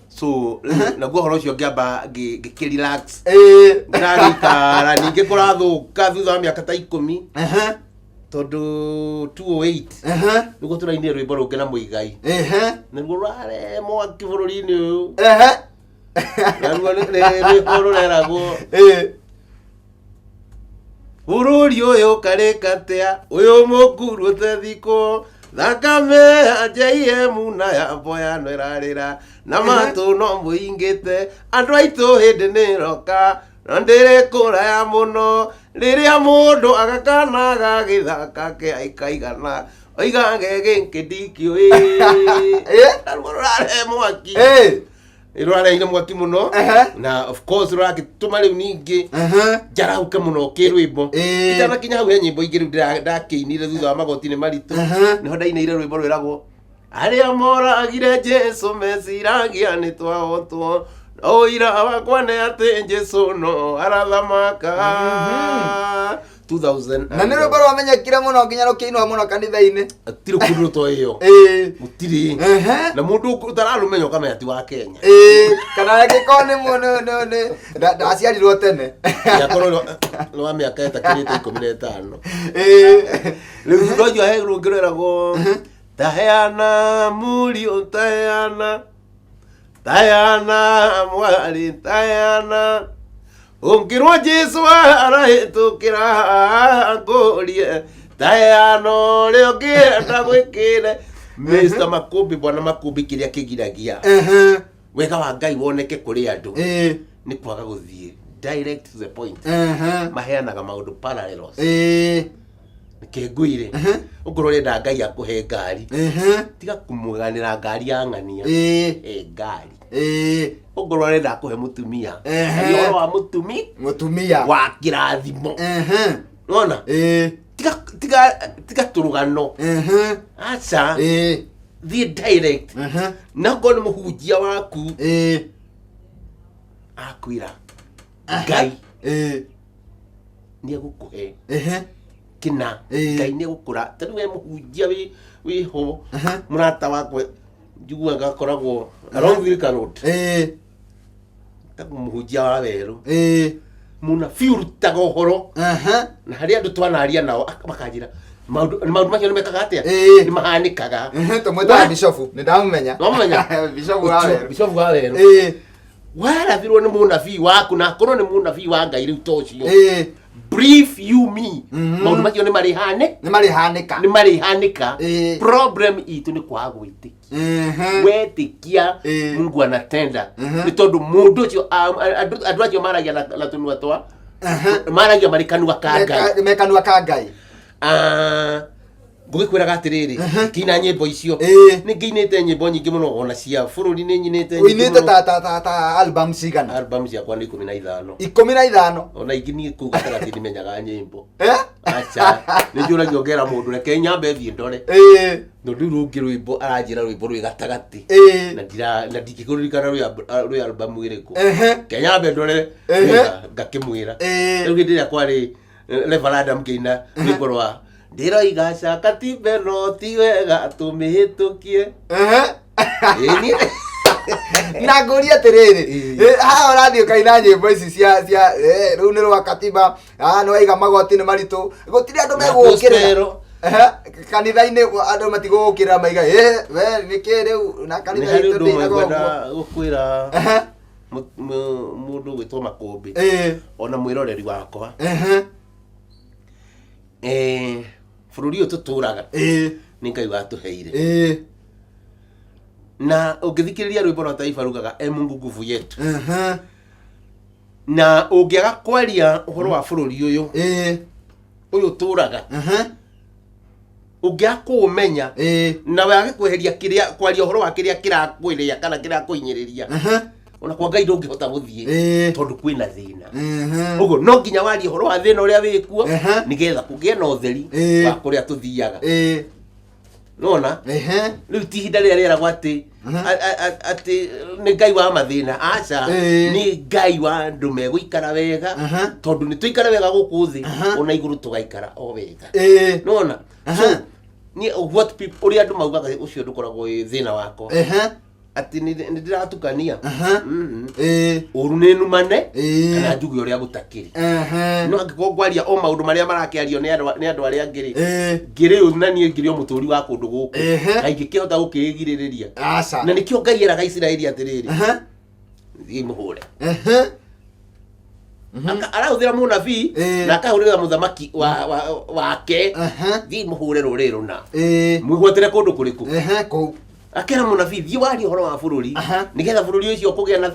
so naguo horo ucio ngiamba ngikirelax na gikara ninge kurathuka thutha wa miaka ta 10 tondu 208 niguo turainire rwimbo rungi na muigai niguo rwaremwo akibururi-ini uyu naguo rwimbo rureragwo bururi uyu karikatia uyu mukuru utethiko thakame ya JM na ya boya no irarira na matu no muingite andu aitu hindi ni roka na ndire kuraya muno riria mundu agakana gagithaka ke aikaigana oigange ginkidikio rurare mwaki rurare mwaki muno na of course ruragituma riu ningi jarauke muno kirwimbo itana kinya hau he nyimbo ingi riu ndakiinire thutha wa magoti ni maritu niho ndainire rwimbo rwiragwo aria moragire Jesu mesiragia ni twahotwo oira wakwa ni ati Jesu no arathamaka 2000 na nä rwä mbo rwamenyekire må no nginya rå kä inwo må no kanitha-inä tirå kå to ä yo må tirä na må ndå å tararå menya å kamenya ti wa Kenya kana gä korwo nä ndaciarirwo tene yakorwo nä wa mä aka etakä rä te 15 rä u thutha ũcio he rå ngä rweragwo taheana murio taheana mwari taheana ungirwo Jesu arahitukira ngorie taheano rio ngienda gwikire Mr. Makumbi bwana Makumbi kiria kigiragia wega wa Ngai woneke kuri andu ni kwaga guthie direct to the point maheanaga maundu parallels kengwire ungorwo renda Ngai akuhe ngari tiga kumuganira ngari ya ng'ania ngari ungorwo renda akuhe mutumia ayoro wa mutumia wa kirathimo nona tiga turugano acha the direct na ngone muhunjia waku akwira Ngai ni agukuhe kina Ngai ni gukura tani we muhunjia wi ho murata wakwe njugua gakoragwo arongirika road ta muhunjia wa weru muna fiuru tago horo na hari andu twanaria nao makanjira maundu macio ni mekaga atia ni mahanikaga tumweta bishop ni ndamumenya bishop wa weru wala thirwo ni munabii waku na korwo ni munabii wa Ngai riu tocio brief you me maundu macio ni mari hanika problem itu ni kwa gwitikia wetikia Mungu anatenda ni tondu mundu ucio andu acio maragia na tunua twa maragia marikanua ka Ngai ngugikwiraga atiriri kina nyimbo icio ni ngiinite nyimbo nyingi muno ona cia bururi ni nyinite uinite ta album cigana album ciakwa ni 15 ona ingini kuga tagati ni menyaga nyimbo acha ni njura ngiongera mundu reke nyambe thie ndore no ndiru ngirwimbo aranjira rwimbo rwi gatagati na ndikikuririkana rwi album iriku kenyambe ndore ngakimwira riu ngiria kwari Reverend mkina rwimbo rwa ndiroiga cakati no ti wega tumihitukie na ngoria atiriri ha orathio kaina nyimbo ici cia riu ni rwa katiba no waiga magoti ni maritu gutiri andu megukirira kanitha-ini andu matigukirira maiga we niki riu na kanitha itu ndinaga gukwira mundu gwitwo Makumbi ona mwiroreri wakwa bururi uyu tuturaga ni Ngai watuheire na ungithikiriria rwimbo rwa taifa rugaga Mungu nguvu yetu na ungiaga kwaria uhoro wa bururi uyu turaga ungiaga kuumenya na wage kweheria kiria kwaria uhoro wa kiria kirakwiria kana kirakuinyiriria ona kwa Ngai ndungihota guthie tondu kwina thina ugo no nginya warie uhoro wa thina uria wikuo nigetha kugie na utheri wa kuria tuthiaga nona riu ti hinda riria rieragwo ati ni Ngai wa mathina aca ni Ngai wa andu meguikara wega tondu ni tuikara wega guku thi ona iguru tugaikara o wega nona so ni what people uria andu maugaga ucio ndukoragwo thina wako ati ni ndiratukania uru ni numane kana njugi uria gutakiri no angiko ngwaria o maundu maria marakiario ni andu aria ngiri ngiri unani ngiri o muturi wa kundu guku kaingi kihota gukigiririria na nikio Ngai eraga Israeli atiriri thi muhure arauthira munabii na akahurira muthamaki wake thi muhure ruriro na mwigwatire kundu kuriku kou akera munabii thi wari horo wa bururi nigetha bururi ucio kugia na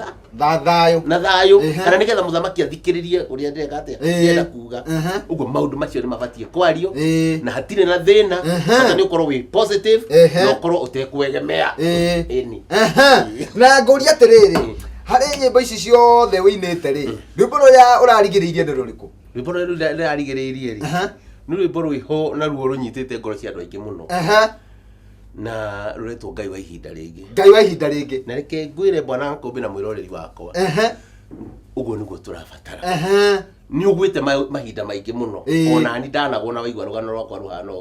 thayo kana nigetha muthamaki athikiririe uria ndeka atia yenda kuga ugo maundu macio ni mabatie kwario na hatire na thina kana ni ukorwo wi positive na ukorwo utekwegemea eni na ngoria atiriri hari nyimbo ici ciothe winite ri rwimbo ruria urarigiriirie ni ruriku rwimbo ruria urarigiriirie ri ni rwimbo rwiho na ruo runyitite ngoro cia andu aingi muno na ruretwo Ngai wa ihinda ringi na reke ngwire bwana Makumbi na mwiroreri wakwa uguo niguo turabatara ni ugwite mahinda maingi muno ona ni ndanagwo na waigua rugano rwakwa ruhana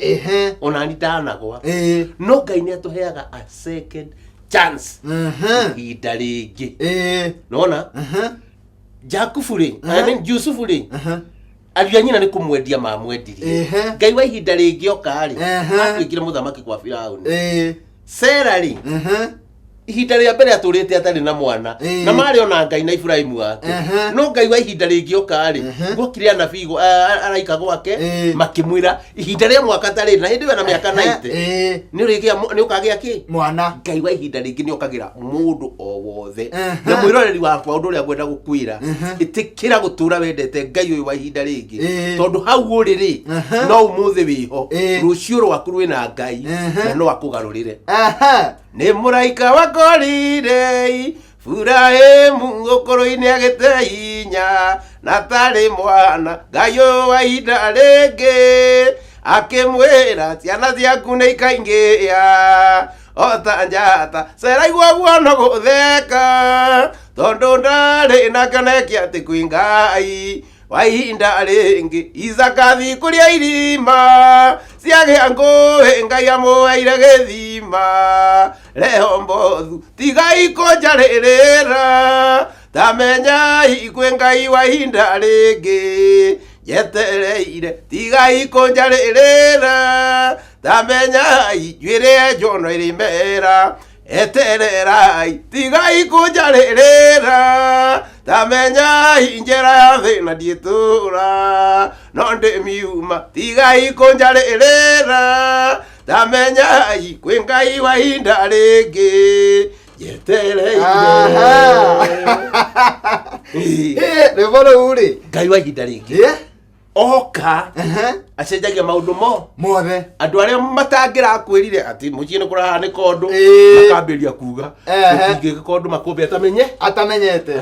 ona ni ndanagwa no Ngai ni atuheaga a second chance ihinda ringi nona Jakubu ri Yusufu ri aria nyina ni kumwendia mamwendirie Ngai wa ihinda ringi oka ri akwikire muthamaki kwa Firauni Sera ri ihinda ria mbere aturite atari na mwana na mari ona Ngai na Ibrahimu wake no Ngai wa ihinda ringi oka ri gwokire anabii araika gwake makimwira ihinda ria mwaka tari na hindi we na miaka 90 ni urigia ni ukagia ki mwana Ngai wa ihinda ringi ni okagira mundu o wothe na mwiroreri wakwa undu uria gwenda gukwira itikira gutura wendete Ngai uyu wa ihinda ringi tondu hau uriri no umuthi wiho rucio rwaku rwina Ngai na no akugarurire ni muraika wakorire Furahimu gukuru-ini agite hinya na tari mwana Ngai wa ihinda ringi akimwira ciana ciaku ni ikaingia ota njata Sera igwa no gutheka tondu ndari na kaneki ati kwi Ngai wa ihinda ringi Isaka thi kuria irima ciagia nguhi Ngai amuheire githima reho mbothu tigai kunjaririra tamenyai kwi Ngai wa ihinda ringi yetereire tigai kunjaririra tamenyai njuire njono irimera etererai tigai kunjaririra tamenyai njera ya thina ndietura no ndimiuma tigai kunjaririra tamenyai kwi Ngai wa ihinda ringi yetereire rwimbo rũu rĩ Ngai wa ihinda ringi oka acenjagia maundu mothe andu aria matangira kwirire ati muciĩ nĩ kũrahanĩka ũndũ makambiria kuga gũtingĩka ũndũ Makumbi atamenyete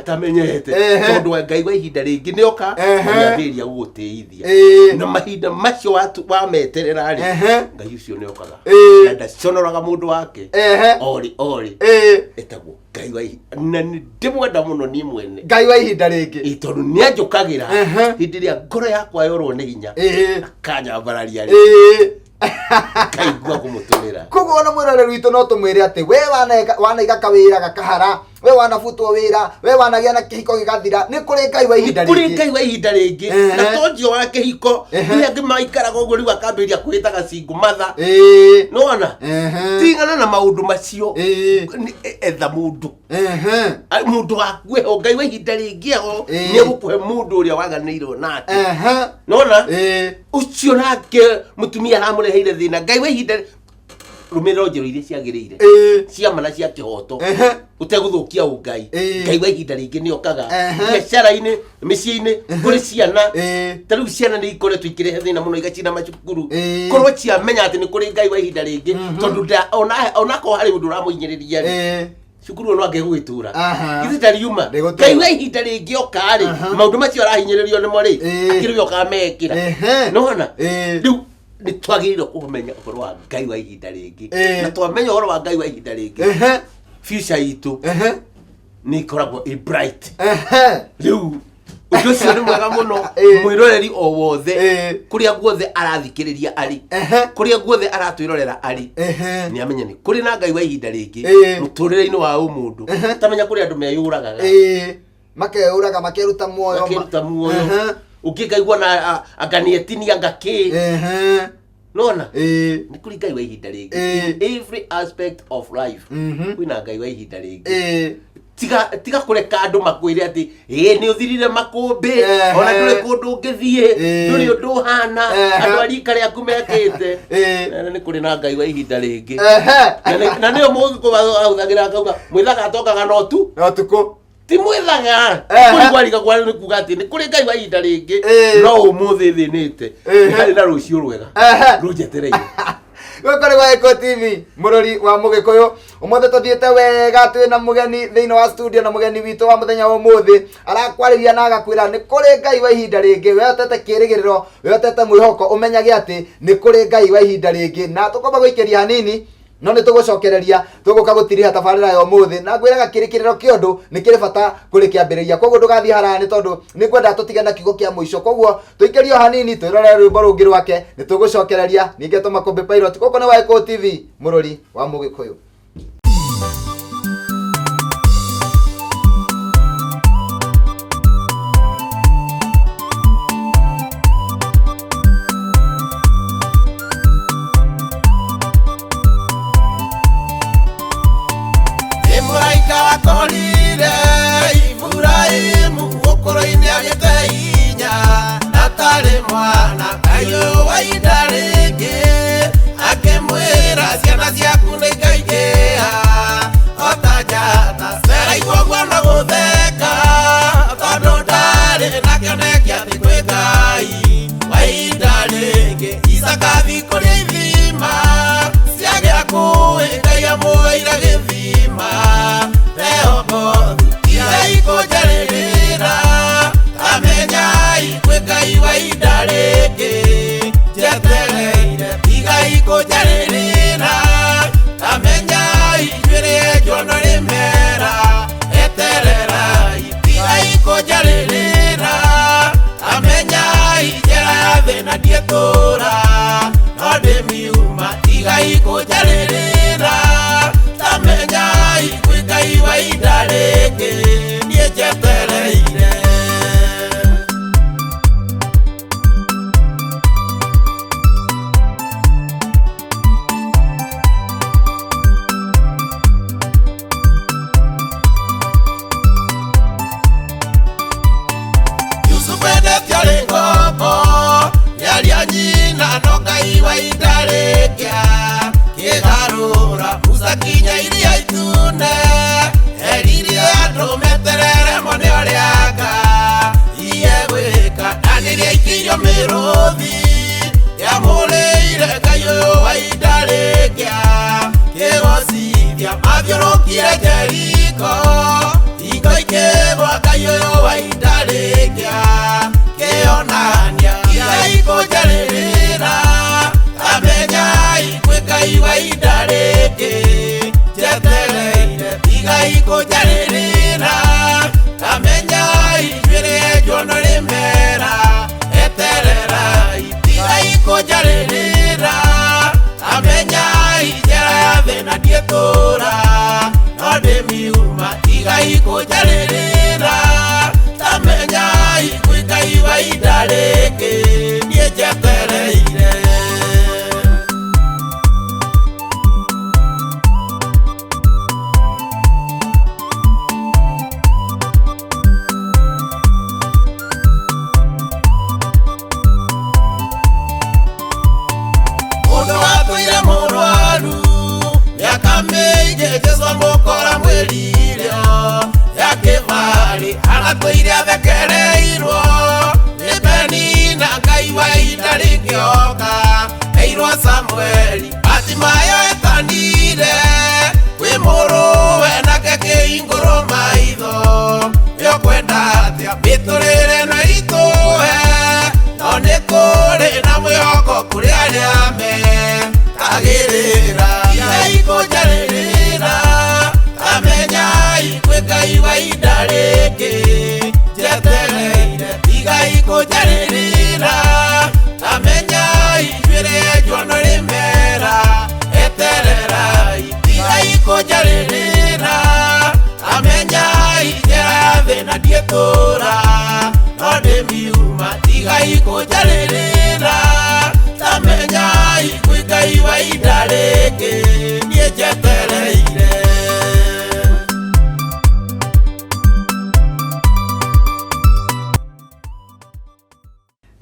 tondu Ngai wa ihinda ringi nĩ oka nĩambĩrĩria gũgũtĩithia na mahinda macio wameterera rĩ Ngai ũcio nĩ okaga na ndaconoraga mũndũ wake ori etagwo Ngai wa ihinda na ndimwenda mũno niĩ mwene Ngai wa ihinda ringi tondu nĩanjũkagĩra hĩndĩ ĩrĩa ngoro yakwa yorwo nĩ hinya akanyambararia kaigua kumutumira koguo ona mwirore witũ no tũmwĩre atĩ we wanaiga kawĩra gakahara, we wanabutwo wĩra, we wanagia na kĩhiko gĩgathira, nĩ kũrĩ Ngai wa ihinda rĩngĩ, kũrĩ Ngai wa ihinda rĩngĩ. Na tonjio wa kĩhiko nĩ angĩ maikaraga ũguo rĩu akambĩrĩria kwĩtaga single mother. Nĩwona tigana na maũndũ macio, etha mũndũ mũndũ wakueho. Ngai wa ihinda rĩngĩ ho nĩ egũkũhe mũndũ ũrĩa waganĩirwo nake. Nĩwona ũcio nake mũtumia aramũreheire thĩna. Ngai wa ihinda rumĩrĩra njĩra iria ciagĩrĩire cia mana cia kĩhoto ũtegũthũkia ũngai. Ngai wa ihinda rĩngĩ nĩ okaga biacara-inĩ, mĩciĩ-inĩ, kũrĩ ciana. Ta rĩu ciana nĩ ikoretwo ikĩrehe thĩna mũno igacina macukuru, korwo ciamenya atĩ nĩ kũrĩ Ngai wa ihinda rĩngĩ, tondũ onakorwo harĩ ũndũ ũramũhinyĩrĩria rĩ, cukuru no angĩgũgĩtũra githĩ tariuma. Ngai wa ihinda rĩngĩ oka-rĩ, maũndũ macio arahinyĩrĩrio nĩmo rĩ, akĩrĩ okamekĩra. Nĩwona rĩu nĩ twagĩrĩirwo kũmenya ũhoro wa Ngai wa ihinda rĩngĩ, na twamenya ũhoro wa Ngai wa ihinda rĩngĩ, future itũ nĩ ikoragwo ĩ bright. Rĩu ũndũ ũcio nĩ mwega mũno mwĩroreri o wothe, kũrĩa guothe arathikĩrĩria arĩ, kũrĩa guothe aratwĩrorera arĩ, nĩ amenya nĩ kũrĩ na Ngai wa ihinda rĩngĩ mũtũrĩre-inĩ wa ũmũndũ. Tamenya kũrĩ andũ meyũragaga, makeyũraga makeruta muoyo, ũngĩkaigua na anganietinia ngakĩ. Nona nĩ kũrĩ Ngai wa ihinda rĩngĩ, every aspect of life kwĩna Ngai wa ihinda rĩngĩ. Tiga kũreka andũ makwĩre atĩ nĩ ũthirire makũmbĩ, ona ndũrĩ kũndũ ũngĩthiĩ, ndũrĩ ũndũ ũhana, andũ a rika rĩaku mekĩte. Nĩ kũrĩ na Ngai wa ihinda rĩngĩ, na nĩyo mũgĩkũyũ ahũthagĩra akauga mwĩthaga atokaga no tu tukũ ti mwĩthaga. Kũrĩ gwariga kwa nĩ kuga atĩ nĩ kũrĩ Ngai wa ihinda rĩngĩ, no ũmũthĩ thĩnĩte nĩ harĩ na rũciũ rwega rũnjetereire. Gũkũ gwa Eko TV mũrori wa Mũgĩkũyũ, ũmũthĩ tũthiĩte wega twĩna mũgeni thĩinĩ wa studio, na mũgeni witũ wa mũthenya wa ũmũthĩ arakwarĩria na agakwĩra nĩ kũrĩ Ngai wa ihinda rĩngĩ. We ũtete kĩĩrĩgĩrĩro, we ũtete mwĩhoko, ũmenyage atĩ nĩ kũrĩ Ngai wa ihinda rĩngĩ. Na tũkomba gũikĩria hanini no nĩ tũgũcokereria, tũgũka gũtiriha tabarĩra ya ũmũthĩ, na ngwĩraga kĩrĩkĩrĩro kĩa ũndũ nĩ kĩrĩ bata kũrĩ kĩambĩrĩria. Koguo ndũgathiĩ haraya nĩ tondũ nĩ ngwenda tũtige na kiugo kĩa mũico. Koguo tũikĩrio hanini twĩrorere rwĩmbo rũngĩ rwake, nĩ tũgũcokereria ningĩ tũmakũmbĩ pilot. Gũkũ nĩ wa Eko TV mũrori wa Mũgĩkũyũ. Korire Ibrahimu ukoroine agĩteinya atarĩ mwana. Ngai wa ihinda rĩngĩ akĩmwĩra ciana ciaku nĩ ikaingĩha ota njata, ceraigua guona gũtheka tondũ ndarĩ na kĩoneki atĩ kwĩ Ngai wa ihinda rĩngĩ. Isaka thikũrĩa ithima ciagĩa kũĩ Ngai amũheire gĩthima. Tigai kũnjarĩrĩra, amenyai kwĩ Ngai wa ihinda rĩngĩ njetereire. Tigai kũnjarĩrĩra, amenyai njuĩrĩ njono rĩmera etererai. Tigai kũnjarĩrĩra, amenyai njĩra ya thĩna ndietũra no ndĩmiuma. Tigai kũnjarĩrĩra, amenyai kwĩ Ngai wa ihinda rĩngĩ niĩ njetereire. Yusufu endete arĩ ngombo, nĩaria nyina no Ngai wa ihinda rĩngĩ kĩgarũra. Musa kinya iria itune erire andũ meterere mone ũrĩa Ngai egwĩka. Danieli aikirio mĩrũthi yamũrĩire Ngai ũyũ wa ihinda rĩngĩ kĩgocithia. Mathiũrũrũkire Jeriko hingo ikĩgũa. Ngai ũyũ wa ihinda rĩngĩ kĩonania. Tigai kũnjarĩrĩra, amenyai kwĩ Ngai wa ihinda rĩngĩ njetereire. Tigai kũnjarĩrĩra, amenyai njuĩrĩ njono rĩmera etererai. Tigai kũnjarĩrĩra, iria thekereirwo nĩ Beni na Ngai wa ihinda rĩngĩoka. Eirwo Samueli Hatimayo etanire kwĩ mũrũwe nake kĩhingũrwo maitho. Nĩũkwenda atĩa mĩtũrĩre ĩno itũhe, no nĩ kũrĩ na mwĩhoko kũrĩ arĩa metagĩrĩra. Tigai kũnjarĩrĩra, tamenyai kwĩ Ngai wa ihinda rĩngĩ njetereire. Tigai kũnjarĩrĩra, tamenyai njuĩrĩ njuano rĩmera etererai. Tigai kũnjarĩrĩra, tamenyai njĩra ya thĩna ndiĩtũra no ndĩmiuma. Tigai kũnjarĩrĩra, tamenyai kwĩ Ngai wa ihinda rĩngĩ niĩ njetereire.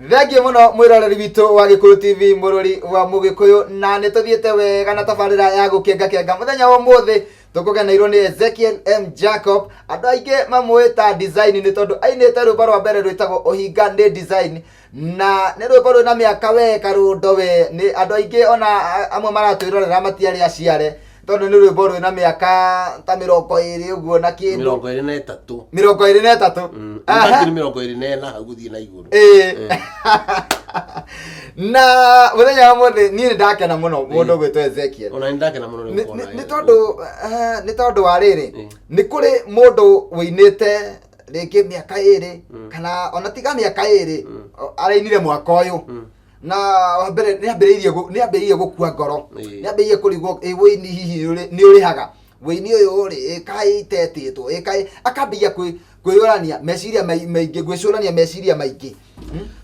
Thengiũ mũno mwĩroreri witũ wa Gĩkũyũ TV mũrũri wa Mũgĩkũyũ, na nĩ tũthiĩte wega na tabarĩra ya gũkengakenga. Mũthenya wa ũmũthĩ tũkũgeneirwo nĩ Ezekiel M Jacob. Andũ aingĩ mamũĩ ta design nĩ tondũ ainĩte rwĩmbo rwa mbere rwĩtagwo Ũhinga nĩ Design, na nĩ rwĩmbo rwĩna mĩaka we karũndo we. Nĩ andũ aingĩ ona amwe maratwĩrorera matiarĩ aciare tondũ nĩ rwĩmbo rwĩna mĩaka ta 20 ũguo na kĩndũ 23 23 Aha, 24 hau gũthiĩ na igũrũ. Na mũthenya wa mũthĩ niĩ nĩ ndakena mũno mũndũ ũgwĩtwo Ezekiel. Ona nĩ ndakena mũno nĩ kuona nĩ tondũ wa rĩrĩ nĩ kũrĩ mũndũ wĩinĩte rĩngĩ mĩaka 2 kana ona tiga mĩaka 2 arainire mwaka ũyũ na wambere nĩ ambĩrĩirie gũkua ngoro, nĩ ambĩrĩirie kũrigwo wĩini hihi nĩ ũrĩhaga wĩini ũyũ rĩ ĩkai tetĩtwo ĩkai akambia kwĩyũrania meciria maingĩ gwĩcũrania meciria maingĩ.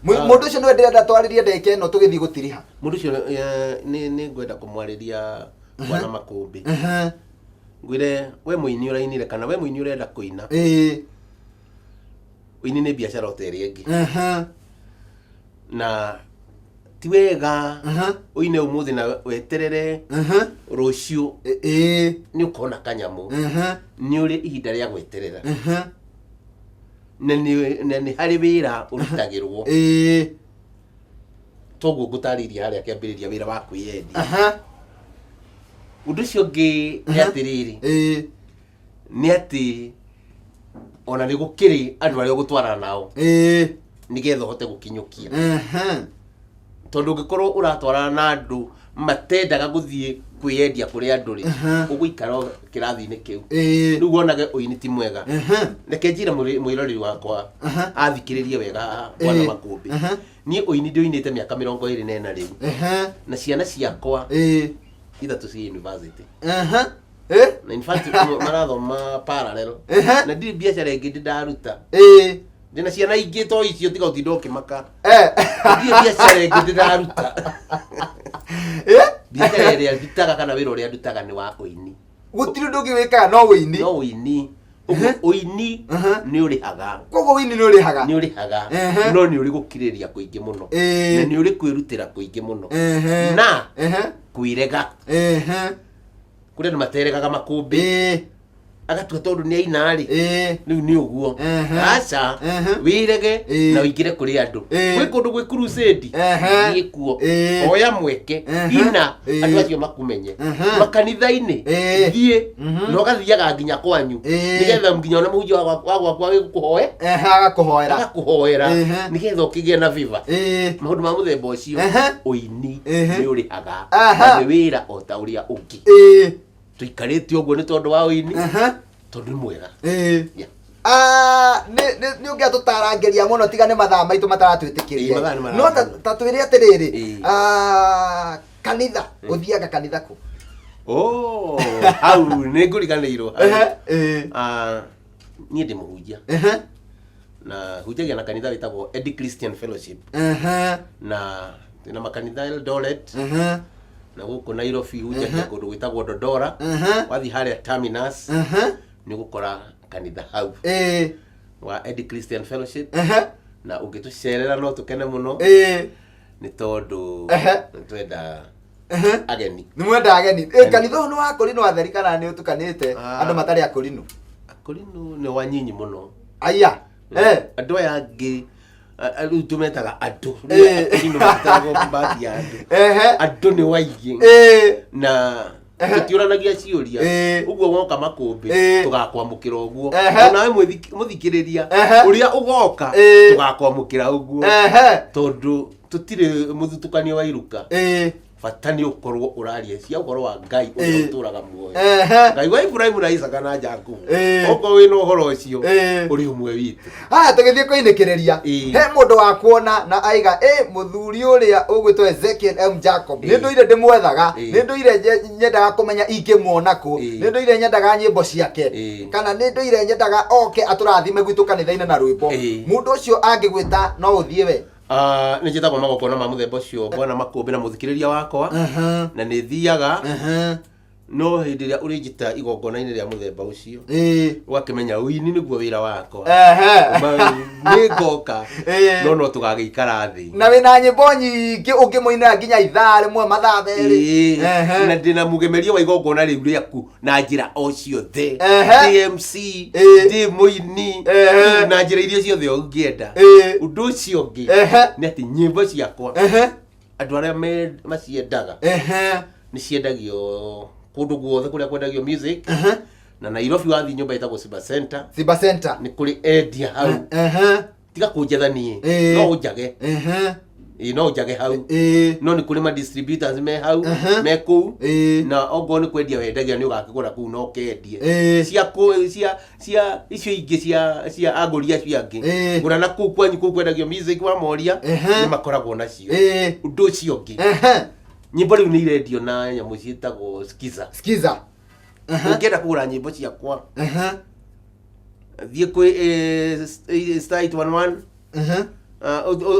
Mũndũ ũcio nĩwe ndĩrenda twarĩrie ndagĩka ĩno tũgĩthiĩ gũtiriha. Mũndũ ũcio nĩ ngwenda kũmwarĩria Bwana Makũmbĩ. Ngwĩre we mũini ũrainire kana we mũini ũrenda kũina. Ũini nĩ biacara o ta ĩrĩa ĩngĩ. Na ti wega ũine ũmũthĩ na weterere rũciũ nĩ ũkona kanyamũ nĩ ũrĩ ihinda rĩa gweterera na nĩ harĩ wĩra ũrutagĩrwo. Toguo ngũtarĩria harĩa kĩambĩrĩria wĩra wa kwĩyendia. Ũndũ ũcio ũngĩ nĩ atĩrĩrĩ, nĩ atĩ ona nĩ gũkĩrĩ andũ arĩa ũgũtwarana nao nĩgetha ũhote gũkinyũkia. Tondũ ũngĩkorwo ũratwarana na andũ matendaga gũthiĩ kwĩyendia kũrĩ andũ rĩ ũgũikara kĩrathi-inĩ kĩu rĩu wonage ũini ti mwega. Reke njĩre mwĩroreri wakwa athikĩrĩrie wega Bwana Makũmbĩ. Niĩ ũini ndĩoinĩte mĩaka 24 rĩu na ciana ciakwa ithatũ ci university. Na in fact marathoma parallel na ndirĩ biacara ĩngĩ ndaruta. Ndina ciana ingĩ to icio tiga ũtinda ũkĩmaka. Ndirĩ biacara ĩngĩ ndĩraruta. Biacara ĩrĩa ndutaga kana wĩra ũrĩa ndutaga nĩ wa ũini. Gũtirĩ ũndũ ũngĩ wĩkaga no ũini. No ũini. Ũini nĩ ũrĩhaga. Koguo ũini nĩ ũrĩhaga. Nĩ ũrĩhaga. No nĩ ũrĩ gũkirĩria kũingĩ mũno. Na nĩ ũrĩ kwĩrutĩra kũingĩ mũno. Na kwĩrega. Kũrĩ andũ materegaga Makũmbĩ. Agatua tondũ nĩ aina rĩ rĩu nĩ ũguo. Aca wĩrege na ũingĩre kũrĩ andũ. Gwĩ kũndũ gwĩ crusade thiĩ kuo oya mweke ina andũ acio makũmenye. Makanitha-inĩ thiĩ na ũgathiaga nginya kwanyu nĩgetha nginya ona mũhunjia wa gwakwa gĩgũkũhoe agakũhoera nĩgetha ũkĩgĩe na viva. Maũndũ ma mũthemba ũcio ũini nĩ ũrĩhaga na nĩ wĩra o ta ũrĩa ũngĩ. Tuikarĩte ũguo nĩ tondũ wa ũini tondũ nĩ mwega. Nĩ ũngĩa tũtarangeria mũno tiga nĩ mathaa maitũ mataratwĩtĩkĩria. No ta twĩre atĩrĩrĩ kanitha ũthiaga kanitha kũ? Hau nĩ ngũriganĩirwo. Niĩ ndĩ mũhunjia na hunjagia na kanitha wĩtagwo Ed Christian Fellowship na ndĩna makanitha Eldoret na gũkũ Nairobi hunjagia kũndũ gwĩtagwo Dodora. Wathiĩ harĩa Terminus nĩ ũgũkora kanitha hau wa Ed Christian Fellowship. Na ũngĩtũcerera no tũkene mũno nĩ tondũ twenda ageni. Nĩ mwenda ageni. Kanitha ũyũ nĩ wa akũrinũ atheri kana nĩ ũtukanĩte andũ matarĩ akũrinũ? Akũrinũ nĩ wanyinyi mũno. Aya Andũ aya angĩ rĩu tũmetaga andũ ino matagwo mbati ya andũ nĩ waingĩ na tũtiũranagia ciũria ũguo woka Makũmbĩ tũgakwamũkĩra ũguo nawe mũthikĩrĩria ũrĩa ũgoka tũgakwamũkĩra ũguo tondũ tũtirĩ mũthutũkanio wa iruka bata nĩ ũkorwo ũraria cia ũhoro wa Ngai ũrĩa ũtũraga muoyo Ngai wa Ibrahimu na Isaka na Jakubu okorwo wĩna ũhoro ũcio ũrĩ ũmwe witũ tũgĩthiĩ kũinĩkĩrĩria he mũndũ wa kuona na aiga mũthuri ũrĩa ũgwĩtwo Ezekiel M Jacob nĩ ndũire ndĩmwethaga nĩ ndũire nyendaga kũmenya ingĩmuona kũ nĩ ndũire nyendaga nyĩmbo ciake kana nĩ ndũire nyendaga oke atũrathime gwitũ kanitha-inĩ na rwĩmbo mũndũ ũcio angĩgwĩta no ũthiĩ we nĩ njĩtagwo magongona ma mũthemba ũcio Bwana Makũmbĩ na mũthikĩrĩria wakwa na nĩ thiaga no hĩndĩ ĩrĩa ũrĩnjĩta igongona-inĩ rĩa mũthemba ũcio ũgakĩmenya ũini nĩguo wĩra wakwa nĩ ngoka no tũgagĩikara thĩ na wĩna nyĩmbo nyingĩ ũngĩmũinĩra nginya ithaa rĩmwe mathaa merĩ na ndĩna mũgemeria wa igongona rĩu rĩaku na njĩra o ciothe DMC ndĩ mũini na njĩra iria ciothe ũngĩenda ũndũ ũcio ũngĩ nĩ atĩ nyĩmbo ciakwa andũ arĩa maciendaga nĩ ciendagio kũndũ guothe kũrĩa kwendagio music na Nairobi wathiĩ nyũmba ĩtagwo Simba Center nĩ kũrĩ endia hau tiga kũnjethanie no ũnjage no njage hau no nĩ kũrĩ ma distributors me hau me kũu na okorwo nĩ kwendia wendagia nĩ ũgakĩgũra kũu no kendie cia icio ingĩ cia agũri acio angĩ gũra na kũu kwanyu kũu kwendagio music wa moria nĩ makoragwo nacio ũndũ ũcio ũngĩ nyĩmbo rĩu nĩ irendio na nyamũ ciĩtagwo skiza ũngĩenda kũgũra nyĩmbo ciakwa thiĩ kwĩ star 811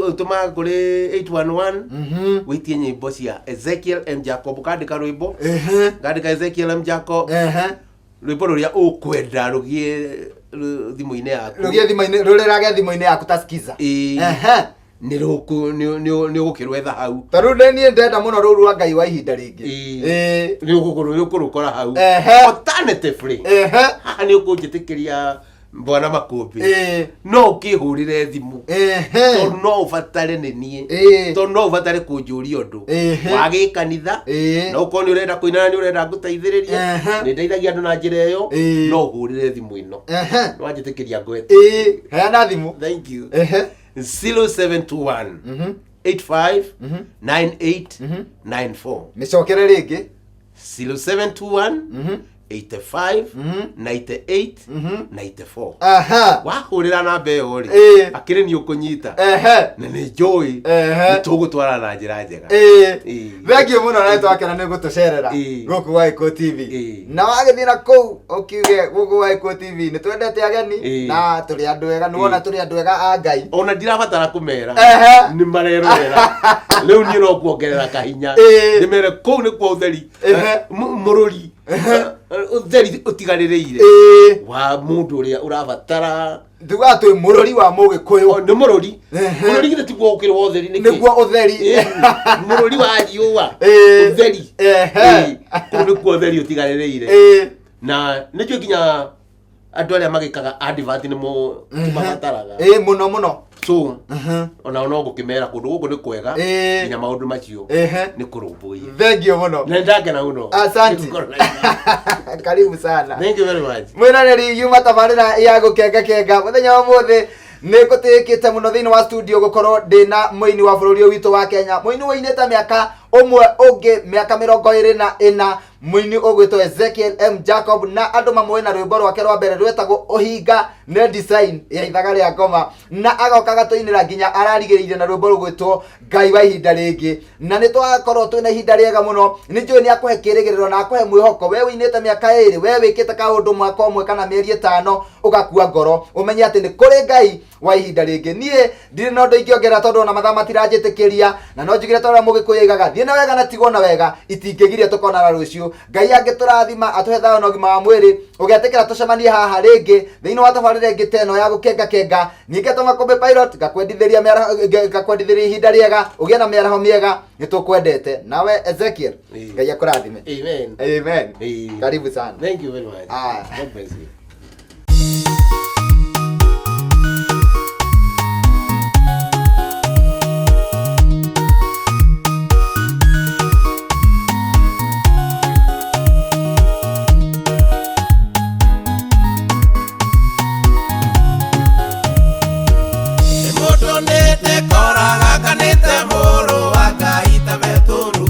ũtũmaga kũrĩ 811 wĩtie nyĩmbo cia Ezekiel M Jacob kandĩka rwĩmbo kandĩka Ezekiel M Jacob rwĩmbo rũrĩa ũkwenda rũgĩe thimũ-inĩ yaku rũrĩrage thimũ-inĩ yaku ta skiza nĩ ũgũkĩrwetha hau tarũ niĩ ndenda mũno rũu rwa Ngai wa ihinda rĩngĩ nĩ ũkũrũkora hau alternatively haha nĩ ũkũnjĩtĩkĩria Bwana Makũmbĩ no ũkĩhũrĩre thimũ tondũ no ũbatare nĩ niĩ tondũ no ũbatare kũnjũria ũndũ wa gĩkanitha na ũkorwo nĩ ũrenda kũinana nĩ ũrenda ngũteithĩrĩria nĩ ndeithagia andũ na njĩra ĩyo no ũhũrĩre thimũ ĩno nĩ wanjĩtĩkĩria ngwete heana thimũ thank you 0721 85 9894 mĩcokere rĩngĩ 0721 85 98 94 wahũrĩra namba ĩyo rĩ akĩrĩ nĩ ũkũnyita na nĩ njũĩ nĩ tũgũtwara na njĩra njega thengiũ mũno na nĩtwakena nĩ gũtũcerera gũkũ gwa Gĩkũyũ TV na wagĩthiĩ na kũu ũkiuge gũkũ gwa Gĩkũyũ TV nĩ twendete ageni na tũrĩ andũ ega nĩ wona tũrĩ andũ ega a Ngai ona ndirabatara kũmera nĩ marerorera rĩu niĩ no kuongerera kahinya ndĩmere kũu nĩ kwa ũtheri mũrũri ũtheri ũtigarĩrĩire wa mũndũ ũrĩa ũrabatara tuga twĩ mũrũri wa Mũgĩkũyũ nĩ mũrũri githĩ tiguo ũkĩrwo ũtheri nĩguo ũtheri mũrũri wa riũa ũtheri kũu nĩkuo ũtheri ũtigarĩrĩire na nĩkĩo nginya andũ arĩa magĩkaga advert nĩmo mabataraga mũno mũno so ona no gũkĩmera kũndũ gũkũ nĩ kwega nginya maũndũ macio nĩ kũrũmbũiye thengiũ mũno nĩ ndakena mũno asante karibu sana thank you very much mwĩroreri yuma tabarĩra ya gũkengakenga mũthenya wa mũthĩ nĩ ngũtĩkĩte mũno thĩinĩ wa studio gũkorwo ndĩna mũini wa bũrũri ũyũ witũ wa Kenya mũini woinĩte mĩaka ũmwe ũngĩ mĩaka 24 mũini ũgwĩtwo Ezekiel M Jacob na andũ mamwe na rwĩmbo rwake rwa mbere rwetagwo ũhinga nĩ design ya ithaga rĩa ngoma na agoka gatũinĩra nginya ararigĩrĩire na rwĩmbo rũgwĩtwo Ngai wa ihinda rĩngĩ na nĩ twakorwo twĩna ihinda rĩega mũno nĩ njũĩ nĩ akũhe kĩrĩgĩrĩro na akũhe mwĩhoko we wĩinĩte mĩaka 2 we wĩkĩte kaũndũ mwaka ũmwe kana mĩeri 5 ũgakua ngoro ũmenye atĩ nĩ kũrĩ Ngai wa ihinda rĩngĩ niĩ ndirĩ na ũndũ ingĩongerera tondũ ona mathaa matiranjĩtĩkĩria na no njugire tondũ Mũgĩkũyũ aigaga thiĩ na wega na tigwo na wega itingĩgiria tũkonana rũciũ Ngai angĩtũrathima atũhe thayũ na ũgima wa mwĩrĩ ũgetĩkĩra tũcemanie haha rĩngĩ thĩinĩ wa tabarĩra ĩngĩ teno ya gũkengakenga ningĩ Makũmbĩ Pilot ngakwendithĩria ihinda rĩega ũgĩe na mĩaraho mĩega nĩ tũkwendete nawe Ezekiel Ngai akũrathime amen karibu sana thank you very much God bless you Oniete koraga kanite moro wakaita veturu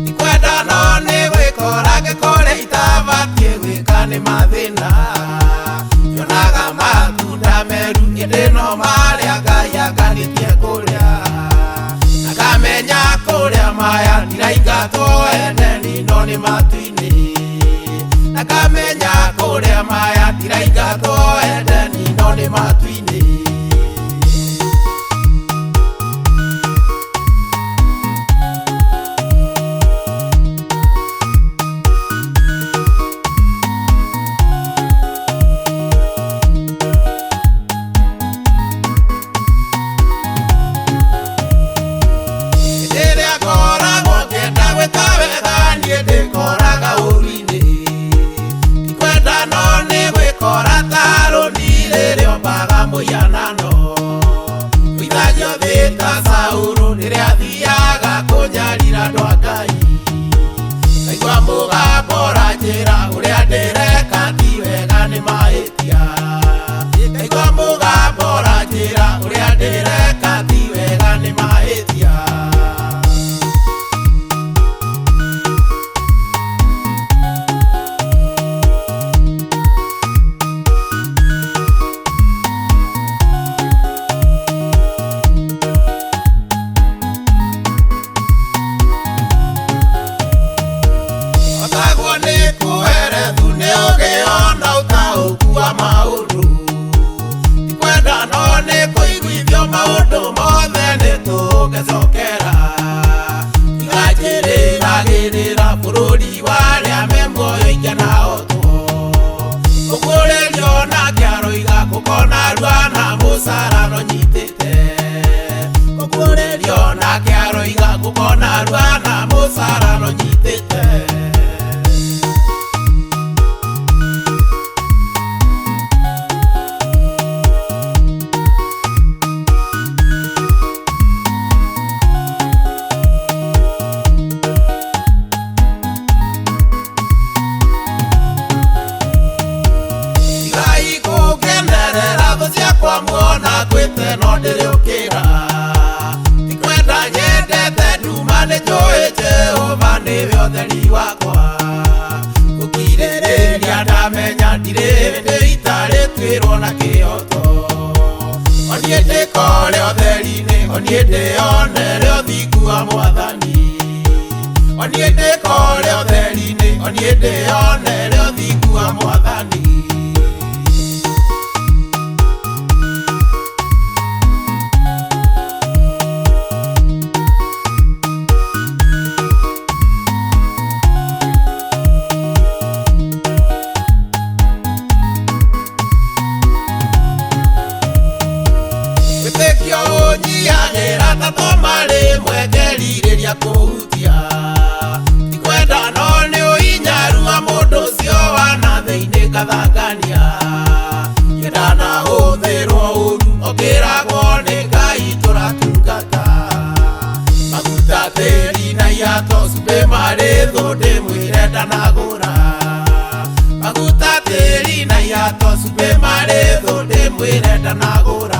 Nikwenda no ni wikorage kore itabatie gwikani mathina Yonaga matunda meru idino maria Ngai akanitie kuria Nakamenya kuria maya ndiraingatwo endeni no ni matu-ini Nakamenya kuria maya ndiraingatwo endeni no ni matu-ini Muyanano Withajo thita sauru niria thiaga kunyarira andũ a Ngai Ngaigua mũgambo ranjĩra ũrĩa ndĩreka ti wega nĩ mahĩtia Ngaigua mũgambo ranjĩra ũrĩa ndĩreka ti wega nĩ mahĩtia Nikwenda no nĩ kũiguithio maũndũ mothe nĩtũgĩcokera Iganjĩrĩragĩrĩra bũrũri warĩa me muoyo ingĩnahotwo Gũkũrĩrio nake aroiga gũkona rua na mũcarano nyitĩte Gũkũrĩrio nake aroiga gũkona rua na mũcarano nyitĩte Muona kwite no ndiriukira Tikwenda nyendete nduma nĩ njũĩ Jehova nĩwe ũtheri wakwa Gũkirĩrĩria ndamenya ndirĩ hĩndĩ itarĩ twĩrwo na kĩhoto Oniĩ ndĩkore ũtheri-inĩ oniĩ ndĩonere ũthingu wa Mwathani Oniĩ ndĩkore ũtheri-inĩ oniĩ ndĩonere ũthingu wa Mwathani Mwegerirĩria kũhutia Tikwenda no nĩ ũhinyaru wa mũndũ ũcio wana thĩinĩ ngathangania Ndanahũthĩrwo ũru ũkĩragwo nĩ Ngai tũratungata Maguta tĩri na ihato cumbĩ marĩ thũ ndĩmwĩre ndanagũra Maguta tĩri na ihato cumbĩ marĩ thũ ndĩmwĩre ndanagũra